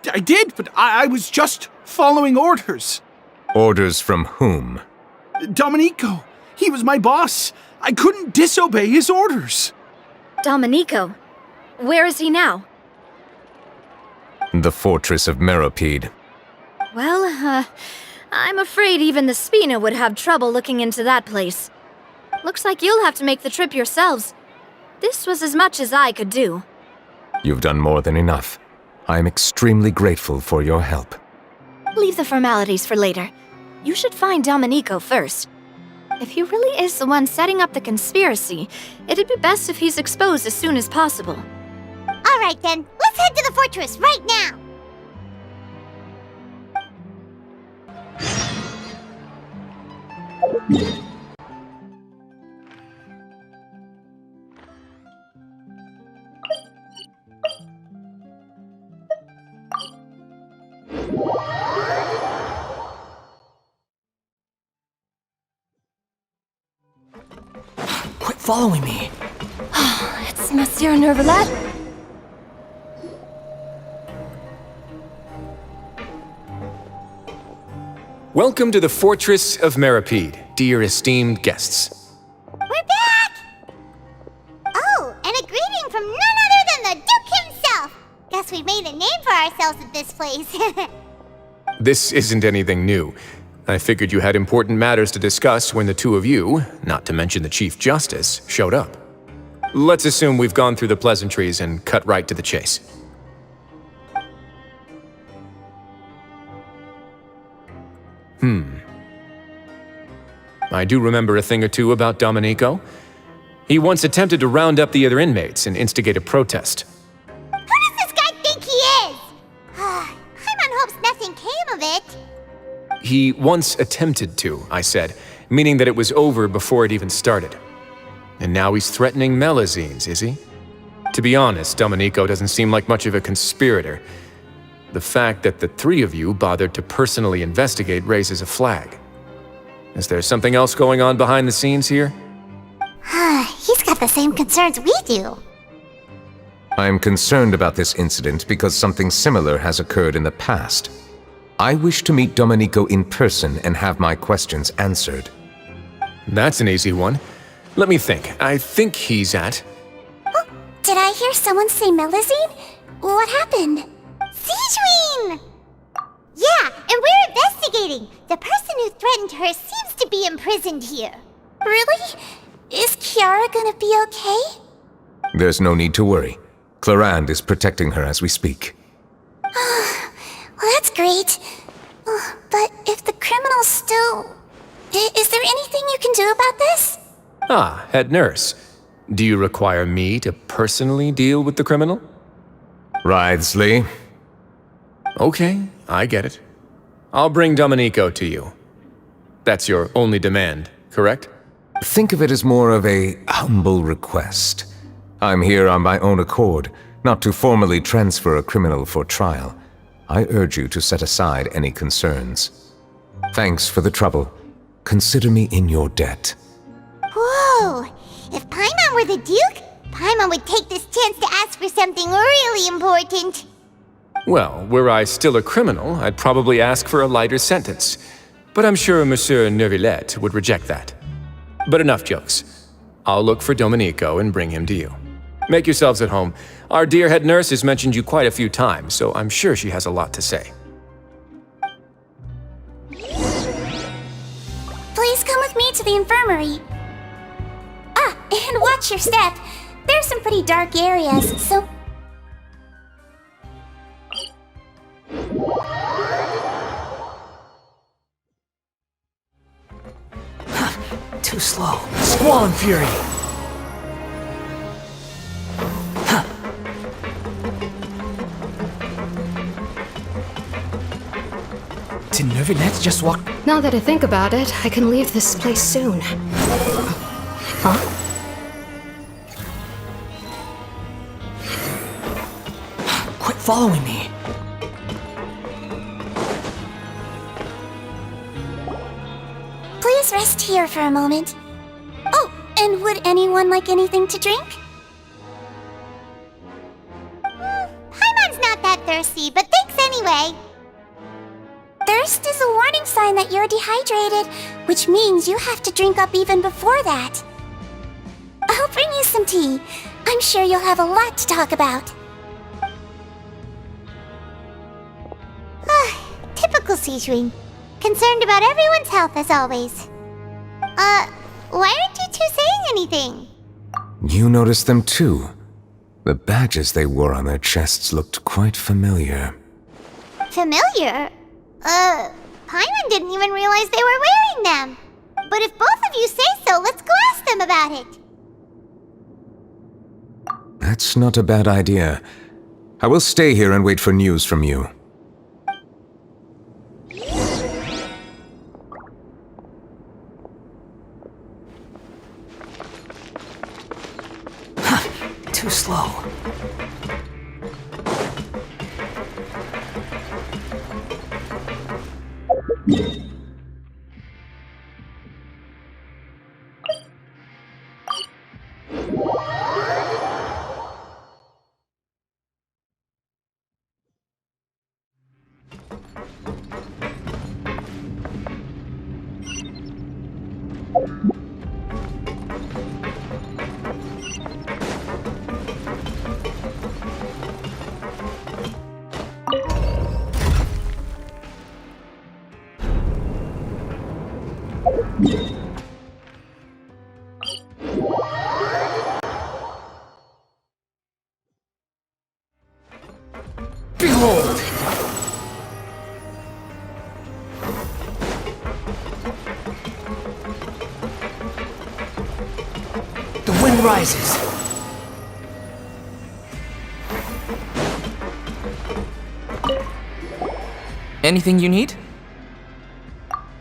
I did, but I was just following orders. Orders from whom? Domenico, he was my boss. I couldn't disobey his orders. Domenico? Where is he now? The fortress of Meropide. Well, I'm afraid even the Spina would have trouble looking into that place. Looks like you'll have to make the trip yourselves. This was as much as I could do. You've done more than enough. I am extremely grateful for your help. Leave the formalities for later. You should find Domenico first. If he really is the one setting up the conspiracy, it'd be best if he's exposed as soon as possible. Alright then, let's head to the fortress right now! Quit following me. It's Monsieur Neuvillette. Welcome to the Fortress of Meropide, dear esteemed guests. We're back! Oh, and a greeting from none other than the Duke himself! Guess we've made a name for ourselves at this place. This isn't anything new. I figured you had important matters to discuss when the two of you, not to mention the Chief Justice, showed up. Let's assume we've gone through the pleasantries and cut right to the chase. I do remember a thing or two about Domenico. He once attempted to round up the other inmates and instigate a protest. Who does this guy think he is? Paimon hopes nothing came of it. He once attempted to, I said, meaning that it was over before it even started. And now he's threatening Melazines, is he? To be honest, Domenico doesn't seem like much of a conspirator. The fact that the three of you bothered to personally investigate raises a flag. Is there something else going on behind the scenes here? He's got the same concerns we do. I am concerned about this incident because something similar has occurred in the past. I wish to meet Domenico in person and have my questions answered. That's an easy one. Let me think. I think he's at... Oh, did I hear someone say Melazine? What happened? Siegeween! Yeah, and we're investigating. The person who threatened her seems to be imprisoned here. Really? Is Kiara gonna be okay? There's no need to worry. Clarande is protecting her as we speak. Well, that's great. But if the criminal's still... Is there anything you can do about this? Ah, head nurse. Do you require me to personally deal with the criminal? Wriothesley. Okay, I get it. I'll bring Domenico to you. That's your only demand, correct? Think of it as more of a humble request. I'm here on my own accord, not to formally transfer a criminal for trial. I urge you to set aside any concerns. Thanks for the trouble. Consider me in your debt. Whoa! If Paimon were the Duke, Paimon would take this chance to ask for something really important. Well, were I still a criminal, I'd probably ask for a lighter sentence. But I'm sure Monsieur Neuvillette would reject that. But enough jokes. I'll look for Domenico and bring him to you. Make yourselves at home. Our dear head nurse has mentioned you quite a few times, so I'm sure she has a lot to say. Please come with me to the infirmary. Ah, and watch your step. There's some pretty dark areas, so... Too slow. Squall and Fury! Did Neuvillette just walk? Now that I think about it, I can leave this place soon. Huh? Quit following me. Please rest here for a moment. Oh, and would anyone like anything to drink? Paimon's not that thirsty, but thanks anyway. Thirst is a warning sign that you're dehydrated, which means you have to drink up even before that. I'll bring you some tea. I'm sure you'll have a lot to talk about. Typical Sijun. Concerned about everyone's health as always. Why aren't you two saying anything? You noticed them too. The badges they wore on their chests looked quite familiar. Familiar? Paimon didn't even realize they were wearing them. But if both of you say so, let's go ask them about it. That's not a bad idea. I will stay here and wait for news from you. Too slow. Behold! The wind rises. Anything you need?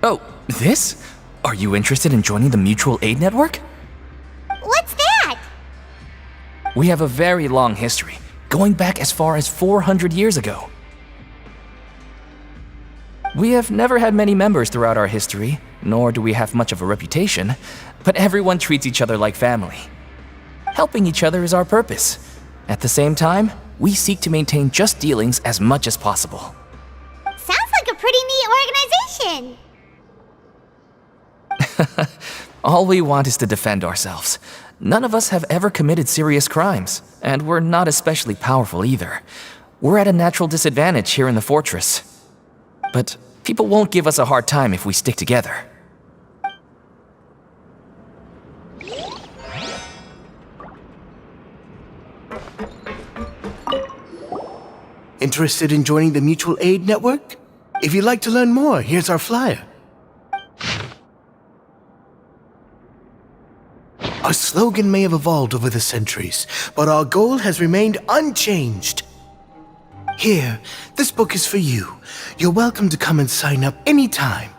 Oh, this? Are you interested in joining the Mutual Aid Network? What's that? We have a very long history, going back as far as 400 years ago. We have never had many members throughout our history, nor do we have much of a reputation, but everyone treats each other like family. Helping each other is our purpose. At the same time, we seek to maintain just dealings as much as possible. Sounds like a pretty neat organization. All we want is to defend ourselves. None of us have ever committed serious crimes, and we're not especially powerful either. We're at a natural disadvantage here in the fortress. But people won't give us a hard time if we stick together. Interested in joining the Mutual Aid Network? If you'd like to learn more, here's our flyer. Our slogan may have evolved over the centuries, but our goal has remained unchanged. Here, this book is for you. You're welcome to come and sign up anytime.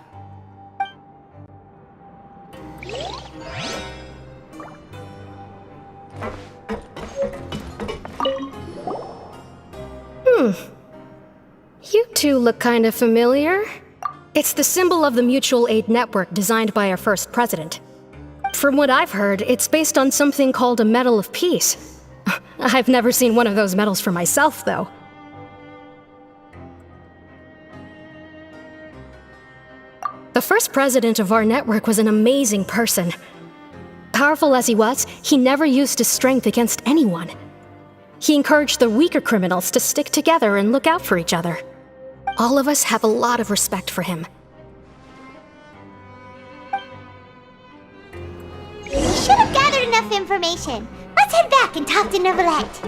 You two look kind of familiar. It's the symbol of the mutual aid network designed by our first president. From what I've heard, it's based on something called a Medal of Peace. I've never seen one of those medals for myself, though. The first president of our network was an amazing person. Powerful as he was, he never used his strength against anyone. He encouraged the weaker criminals to stick together and look out for each other. All of us have a lot of respect for him. We should have gathered enough information. Let's head back and talk to Neuvillette.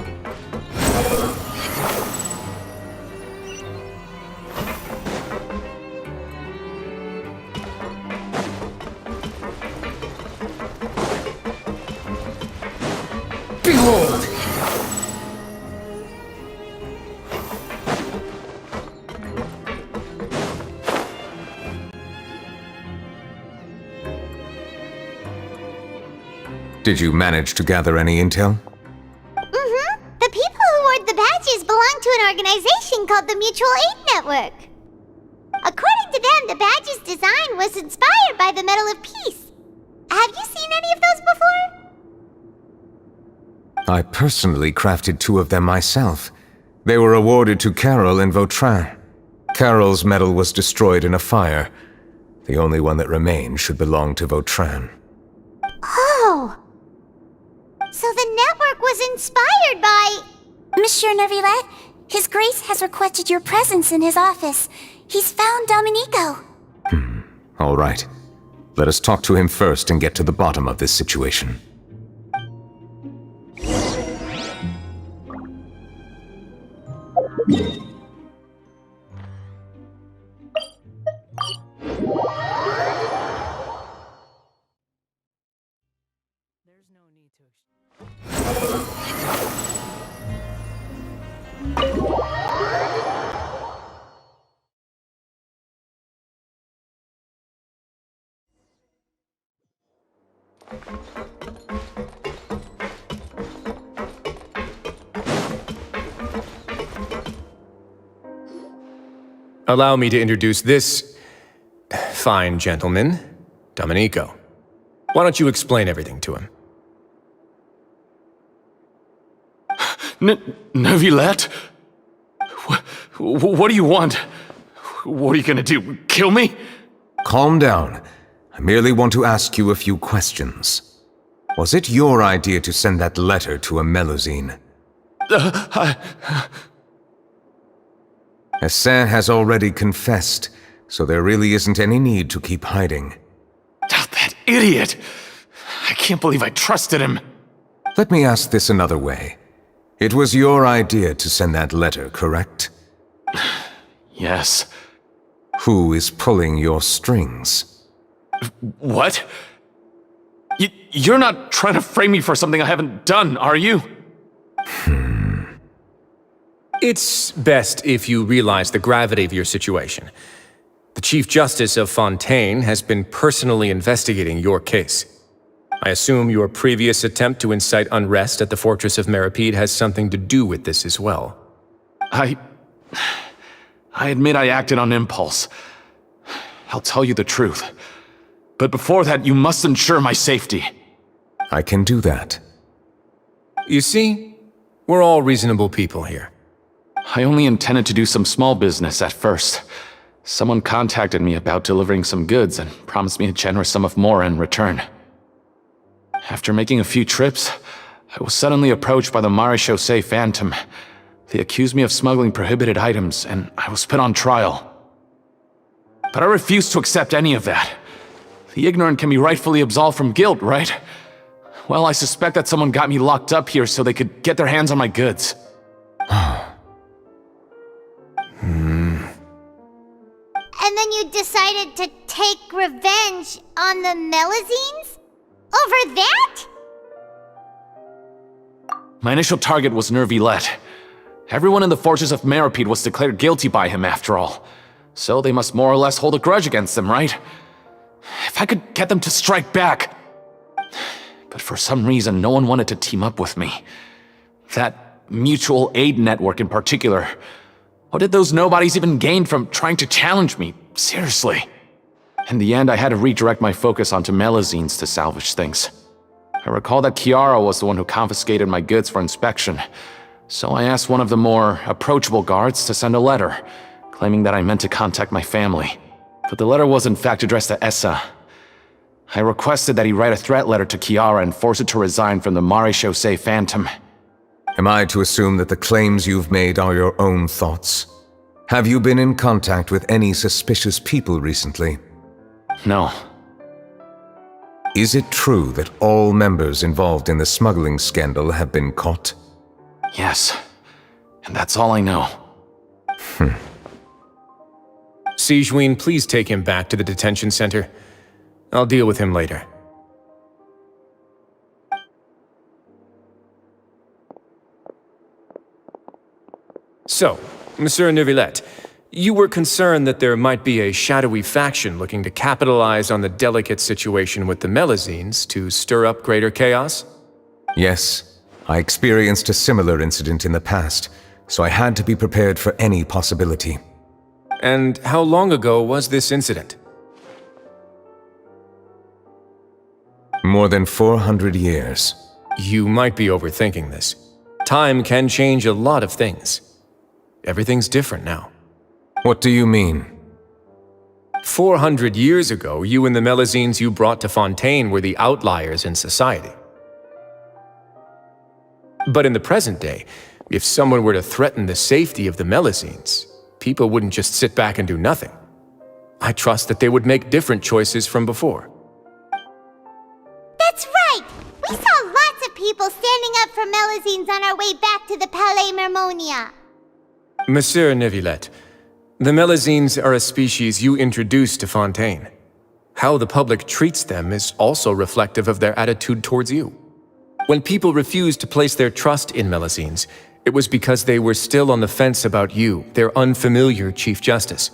Behold! Did you manage to gather any intel? The people who wore the badges belong to an organization called the Mutual Aid Network. According to them, the badge's design was inspired by the Medal of Peace. Have you seen any of those before? I personally crafted 2 of them myself. They were awarded to Carol and Vautrin. Carol's medal was destroyed in a fire. The only one that remained should belong to Vautrin. Oh! So the network was inspired by... Monsieur Neuvillette, His Grace has requested your presence in his office. He's found Domenico. All right. Let us talk to him first and get to the bottom of this situation. Allow me to introduce this fine gentleman, Domenico. Why don't you explain everything to him? Neuvillette? What do you want? What are you gonna do? Kill me? Calm down. I merely want to ask you a few questions. Was it your idea to send that letter to a Melusine? Hassan has already confessed, so there really isn't any need to keep hiding. That idiot! I can't believe I trusted him. Let me ask this another way. It was your idea to send that letter, correct? Yes. Who is pulling your strings? What? You're not trying to frame me for something I haven't done, are you? It's best if you realize the gravity of your situation. The Chief Justice of Fontaine has been personally investigating your case. I assume your previous attempt to incite unrest at the Fortress of Meripede has something to do with this as well. I admit I acted on impulse. I'll tell you the truth. But before that, you must ensure my safety. I can do that. You see, we're all reasonable people here. I only intended to do some small business at first. Someone contacted me about delivering some goods and promised me a generous sum of more in return. After making a few trips, I was suddenly approached by the Marechaussee Phantom. They accused me of smuggling prohibited items, and I was put on trial. But I refused to accept any of that. The ignorant can be rightfully absolved from guilt, right? Well, I suspect that someone got me locked up here so they could get their hands on my goods. And then you decided to take revenge on the Melusines? Over that? My initial target was Neuvillette. Everyone in the Fortress of Meripede was declared guilty by him after all. So they must more or less hold a grudge against him, right? If I could get them to strike back. But for some reason, no one wanted to team up with me. That mutual aid network in particular. What did those nobodies even gain from trying to challenge me? Seriously. In the end, I had to redirect my focus onto Melazines to salvage things. I recall that Kiara was the one who confiscated my goods for inspection, so I asked one of the more approachable guards to send a letter, claiming that I meant to contact my family. But the letter was in fact addressed to Essa. I requested that he write a threat letter to Kiara and force it to resign from the Marechaussee Phantom. Am I to assume that the claims you've made are your own thoughts? Have you been in contact with any suspicious people recently? No. Is it true that all members involved in the smuggling scandal have been caught? Yes. And that's all I know. Sigewinne, please take him back to the detention center. I'll deal with him later. So, Monsieur Neuvillette, you were concerned that there might be a shadowy faction looking to capitalize on the delicate situation with the Melazines to stir up greater chaos? Yes, I experienced a similar incident in the past, so I had to be prepared for any possibility. And how long ago was this incident? More than 400 years. You might be overthinking this. Time can change a lot of things. Everything's different now. What do you mean? 400 years ago, you and the Melazines you brought to Fontaine were the outliers in society. But in the present day, if someone were to threaten the safety of the Melazines, people wouldn't just sit back and do nothing. I trust that they would make different choices from before. That's right! We saw lots of people standing up for Melazines on our way back to the Palais Mermonia. Monsieur Neuvillette, the Melazines are a species you introduced to Fontaine. How the public treats them is also reflective of their attitude towards you. When people refused to place their trust in Melazines, it was because they were still on the fence about you, their unfamiliar Chief Justice.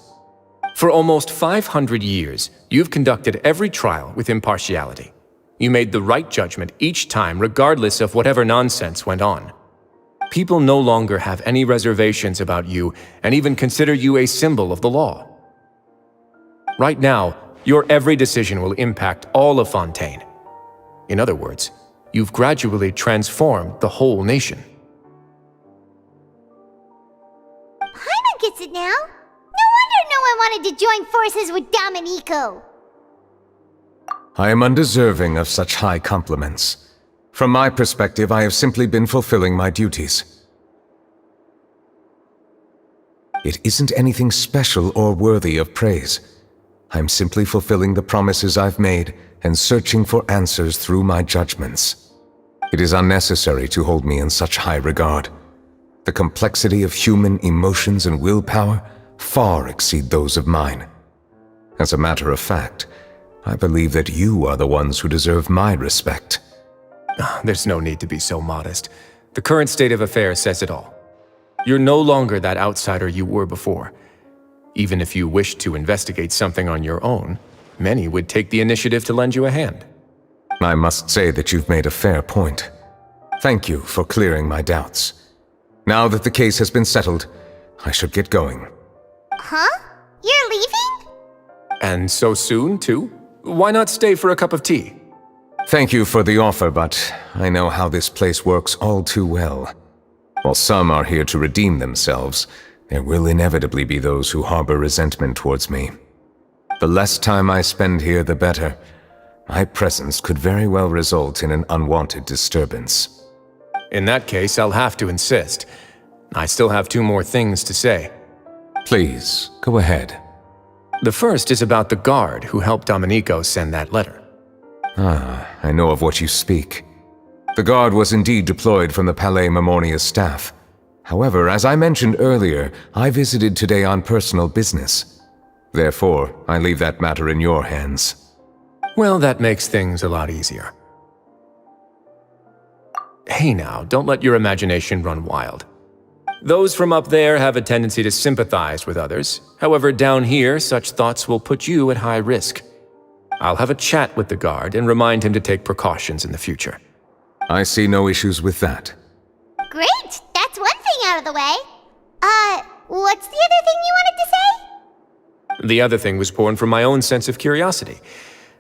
For almost 500 years, you've conducted every trial with impartiality. You made the right judgment each time, regardless of whatever nonsense went on. People no longer have any reservations about you and even consider you a symbol of the law. Right now, your every decision will impact all of Fontaine. In other words, you've gradually transformed the whole nation. Paimon gets it now. No wonder no one wanted to join forces with Domenico. I am undeserving of such high compliments. From my perspective, I have simply been fulfilling my duties. It isn't anything special or worthy of praise. I'm simply fulfilling the promises I've made and searching for answers through my judgments. It is unnecessary to hold me in such high regard. The complexity of human emotions and willpower far exceed those of mine. As a matter of fact, I believe that you are the ones who deserve my respect. There's no need to be so modest. The current state of affairs says it all. You're no longer that outsider you were before. Even if you wished to investigate something on your own, many would take the initiative to lend you a hand. I must say that you've made a fair point. Thank you for clearing my doubts. Now that the case has been settled, I should get going. Huh? You're leaving? And so soon, too? Why not stay for a cup of tea? Thank you for the offer, but I know how this place works all too well. While some are here to redeem themselves, there will inevitably be those who harbor resentment towards me. The less time I spend here, the better. My presence could very well result in an unwanted disturbance. In that case, I'll have to insist. I still have 2 more things to say. Please, go ahead. The first is about the guard who helped Domenico send that letter. I know of what you speak. The guard was indeed deployed from the Palais Mermonia's staff. However, as I mentioned earlier, I visited today on personal business. Therefore, I leave that matter in your hands. Well, that makes things a lot easier. Hey now, don't let your imagination run wild. Those from up there have a tendency to sympathize with others. However, down here, such thoughts will put you at high risk. I'll have a chat with the guard and remind him to take precautions in the future. I see no issues with that. Great! That's of the way. What's the other thing you wanted to say? The other thing was born from my own sense of curiosity.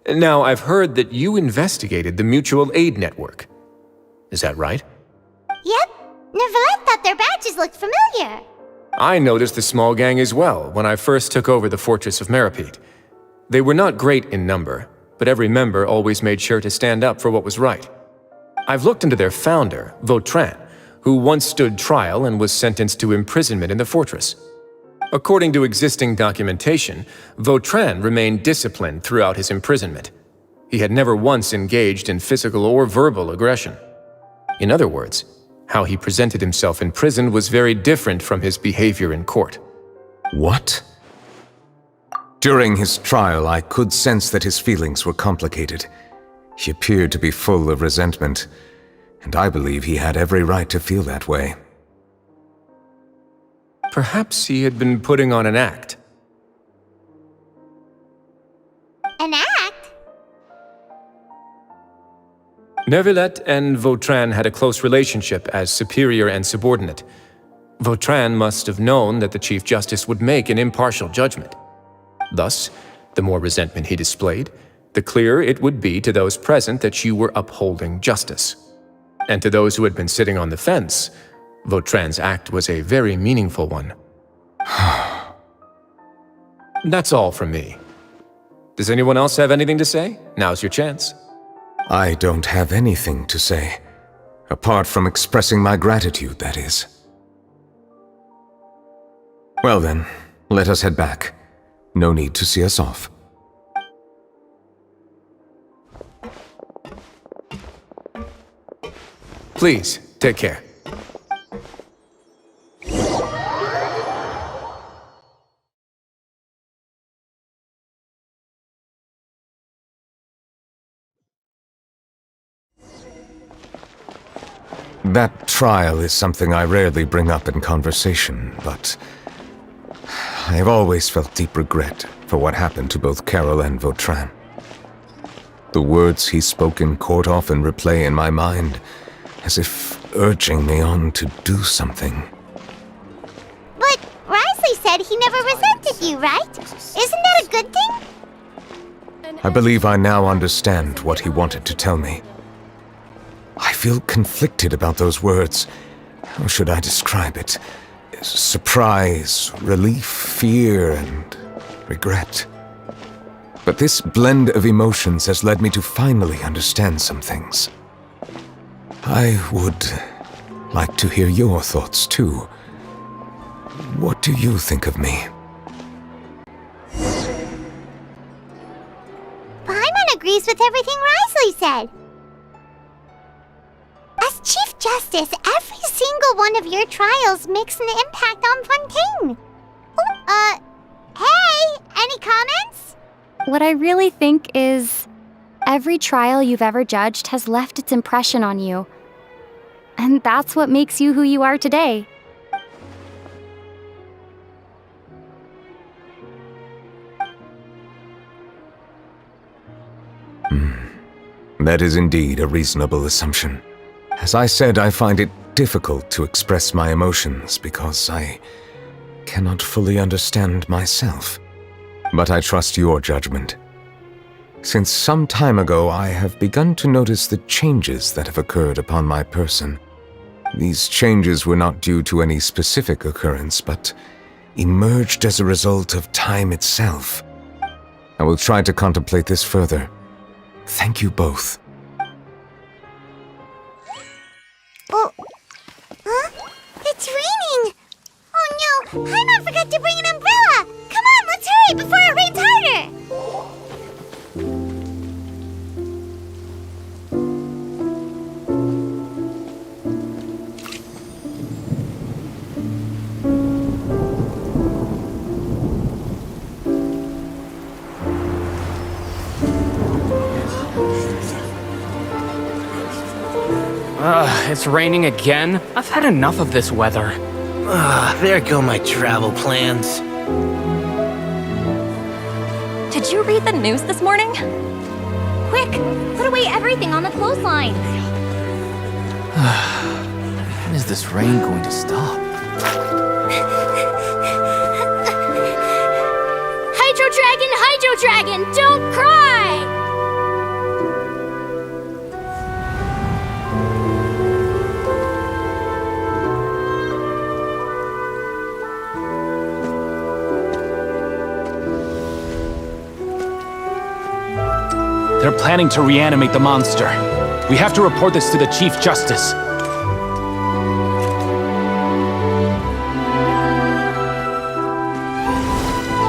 Now, I've heard that you investigated the mutual aid network. Is that right? Yep. Neuvillette thought their badges looked familiar. I noticed the small gang as well when I first took over the fortress of Meripede. They were not great in number, but every member always made sure to stand up for what was right. I've looked into their founder, Vautrin, who once stood trial and was sentenced to imprisonment in the fortress. According to existing documentation, Vautrin remained disciplined throughout his imprisonment. He had never once engaged in physical or verbal aggression. In other words, how he presented himself in prison was very different from his behavior in court. What? During his trial, I could sense that his feelings were complicated. He appeared to be full of resentment, and I believe he had every right to feel that way. Perhaps he had been putting on an act. An act? Neuvillette and Vautrin had a close relationship as superior and subordinate. Vautrin must have known that the Chief Justice would make an impartial judgment. Thus, the more resentment he displayed, the clearer it would be to those present that you were upholding justice. And to those who had been sitting on the fence, Vautrin's act was a very meaningful one. That's all from me. Does anyone else have anything to say? Now's your chance. I don't have anything to say. Apart from expressing my gratitude, that is. Well then, let us head back. No need to see us off. Please, take care. That trial is something I rarely bring up in conversation, but I have always felt deep regret for what happened to both Carol and Vautrin. The words he spoke in court often replay in my mind, as if urging me on to do something. But Risley said he never resented you, right? Isn't that a good thing? I believe I now understand what he wanted to tell me. I feel conflicted about those words. How should I describe it? Surprise, relief, fear, and regret. But this blend of emotions has led me to finally understand some things. I would like to hear your thoughts, too. What do you think of me? Paimon agrees with everything Risley said. As Chief Justice, every single one of your trials makes an impact on Fontaine. Hey, any comments? What I really think is, every trial you've ever judged has left its impression on you. And that's what makes you who you are today. That is indeed a reasonable assumption. As I said, I find it difficult to express my emotions because I cannot fully understand myself. But I trust your judgment. Since some time ago, I have begun to notice the changes that have occurred upon my person. These changes were not due to any specific occurrence, but emerged as a result of time itself. I will try to contemplate this further. Thank you both. Oh, huh? It's raining! Oh no, Paimon forgot to bring an umbrella! Come on, let's hurry before it rains harder! It's raining again? I've had enough of this weather. There go my travel plans. Did you read the news this morning? Quick, put away everything on the clothesline. When is this rain going to stop? Hydro Dragon, don't cry! They're planning to reanimate the monster. We have to report this to the Chief Justice.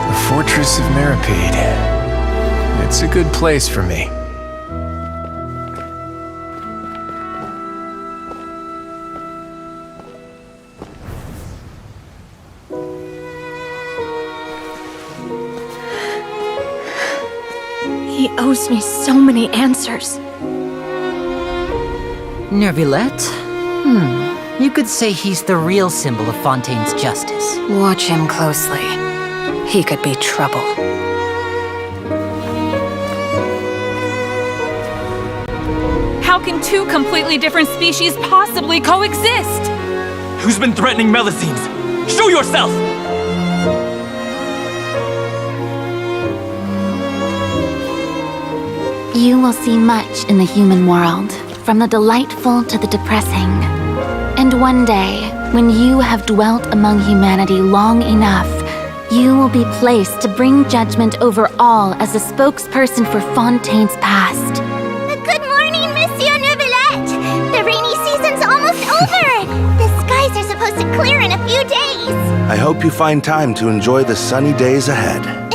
The Fortress of Meripede. It's a good place for me. He owes me so many answers. Neuvillette? You could say he's the real symbol of Fontaine's justice. Watch him closely. He could be trouble. How can two completely different species possibly coexist? Who's been threatening Melusines? Show yourself! You will see much in the human world, from the delightful to the depressing. And one day, when you have dwelt among humanity long enough, you will be placed to bring judgment over all as a spokesperson for Fontaine's past. Good morning, Monsieur Neuvillette! The rainy season's almost over! The skies are supposed to clear in a few days! I hope you find time to enjoy the sunny days ahead.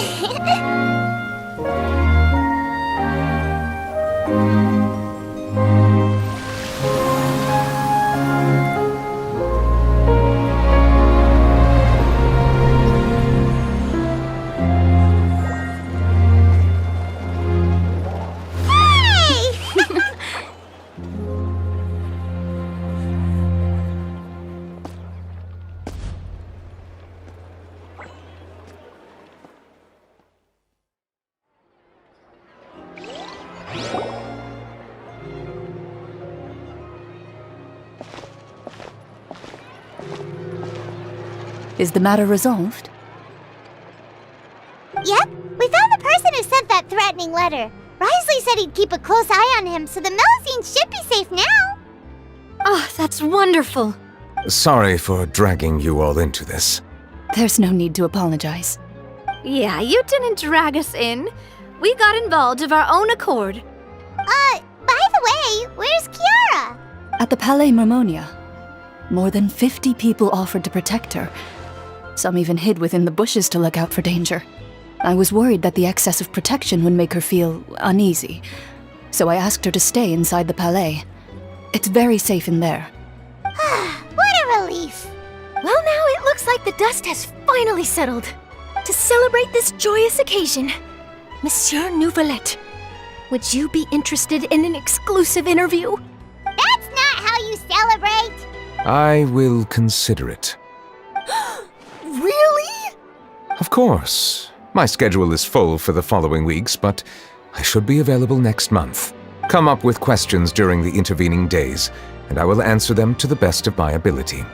Is the matter resolved? Yep, we found the person who sent that threatening letter. Risley said he'd keep a close eye on him, so the Melusines should be safe now. Oh, that's wonderful. Sorry for dragging you all into this. There's no need to apologize. Yeah, you didn't drag us in. We got involved of our own accord. By the way, where's Kiara? At the Palais Mermonia, more than 50 people offered to protect her. Some even hid within the bushes to look out for danger. I was worried that the excess of protection would make her feel uneasy, so I asked her to stay inside the Palais. It's very safe in there. What a relief! Well, now it looks like the dust has finally settled. To celebrate this joyous occasion, Monsieur Neuvillette, would you be interested in an exclusive interview? That's not how you celebrate! I will consider it. Really? Of course. My schedule is full for the following weeks, but I should be available next month. Come up with questions during the intervening days, and I will answer them to the best of my ability.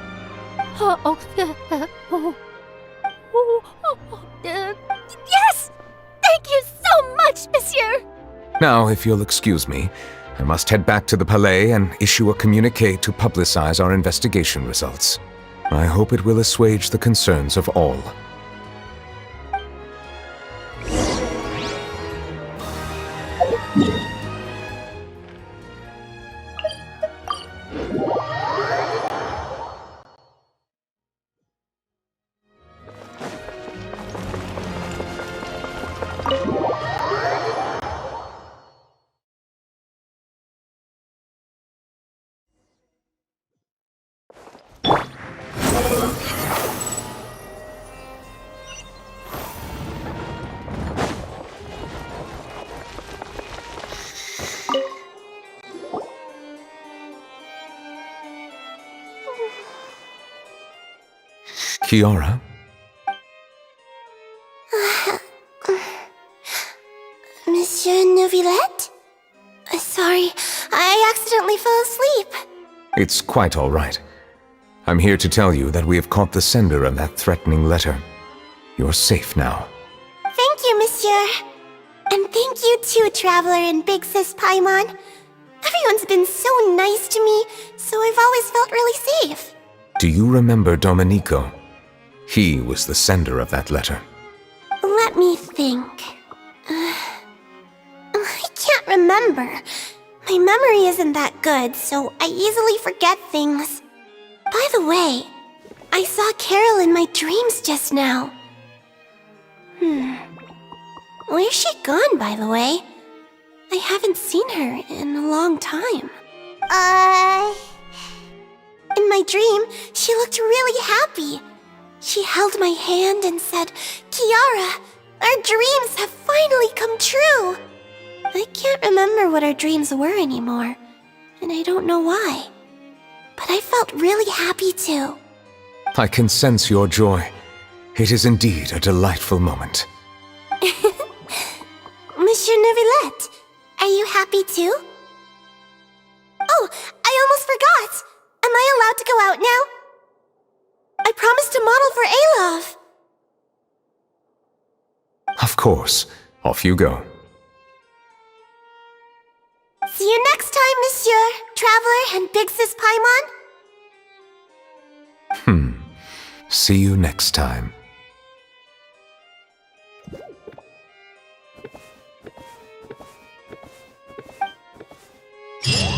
Yes! Thank you so much, Monsieur! Now, if you'll excuse me, I must head back to the Palais and issue a communiqué to publicize our investigation results. I hope it will assuage the concerns of all. Kiara? Monsieur Neuvillette? Sorry, I accidentally fell asleep. It's quite all right. I'm here to tell you that we have caught the sender of that threatening letter. You're safe now. Thank you, Monsieur. And thank you too, Traveler and Big Sis Paimon. Everyone's been so nice to me, so I've always felt really safe. Do you remember Domenico? He was the sender of that letter. Let me think. I can't remember. My memory isn't that good, so I easily forget things. By the way, I saw Carol in my dreams just now. Where's she gone, by the way? I haven't seen her in a long time. In my dream, she looked really happy. She held my hand and said, "Kiara, our dreams have finally come true." I can't remember what our dreams were anymore, and I don't know why. But I felt really happy too. I can sense your joy. It is indeed a delightful moment. Monsieur Neuvillette, are you happy too? Oh, I almost forgot! Am I allowed to go out now? I promised to model for Alov. Of course. Off you go. See you next time, Monsieur, Traveler, and Big Sis Paimon. See you next time. Yeah.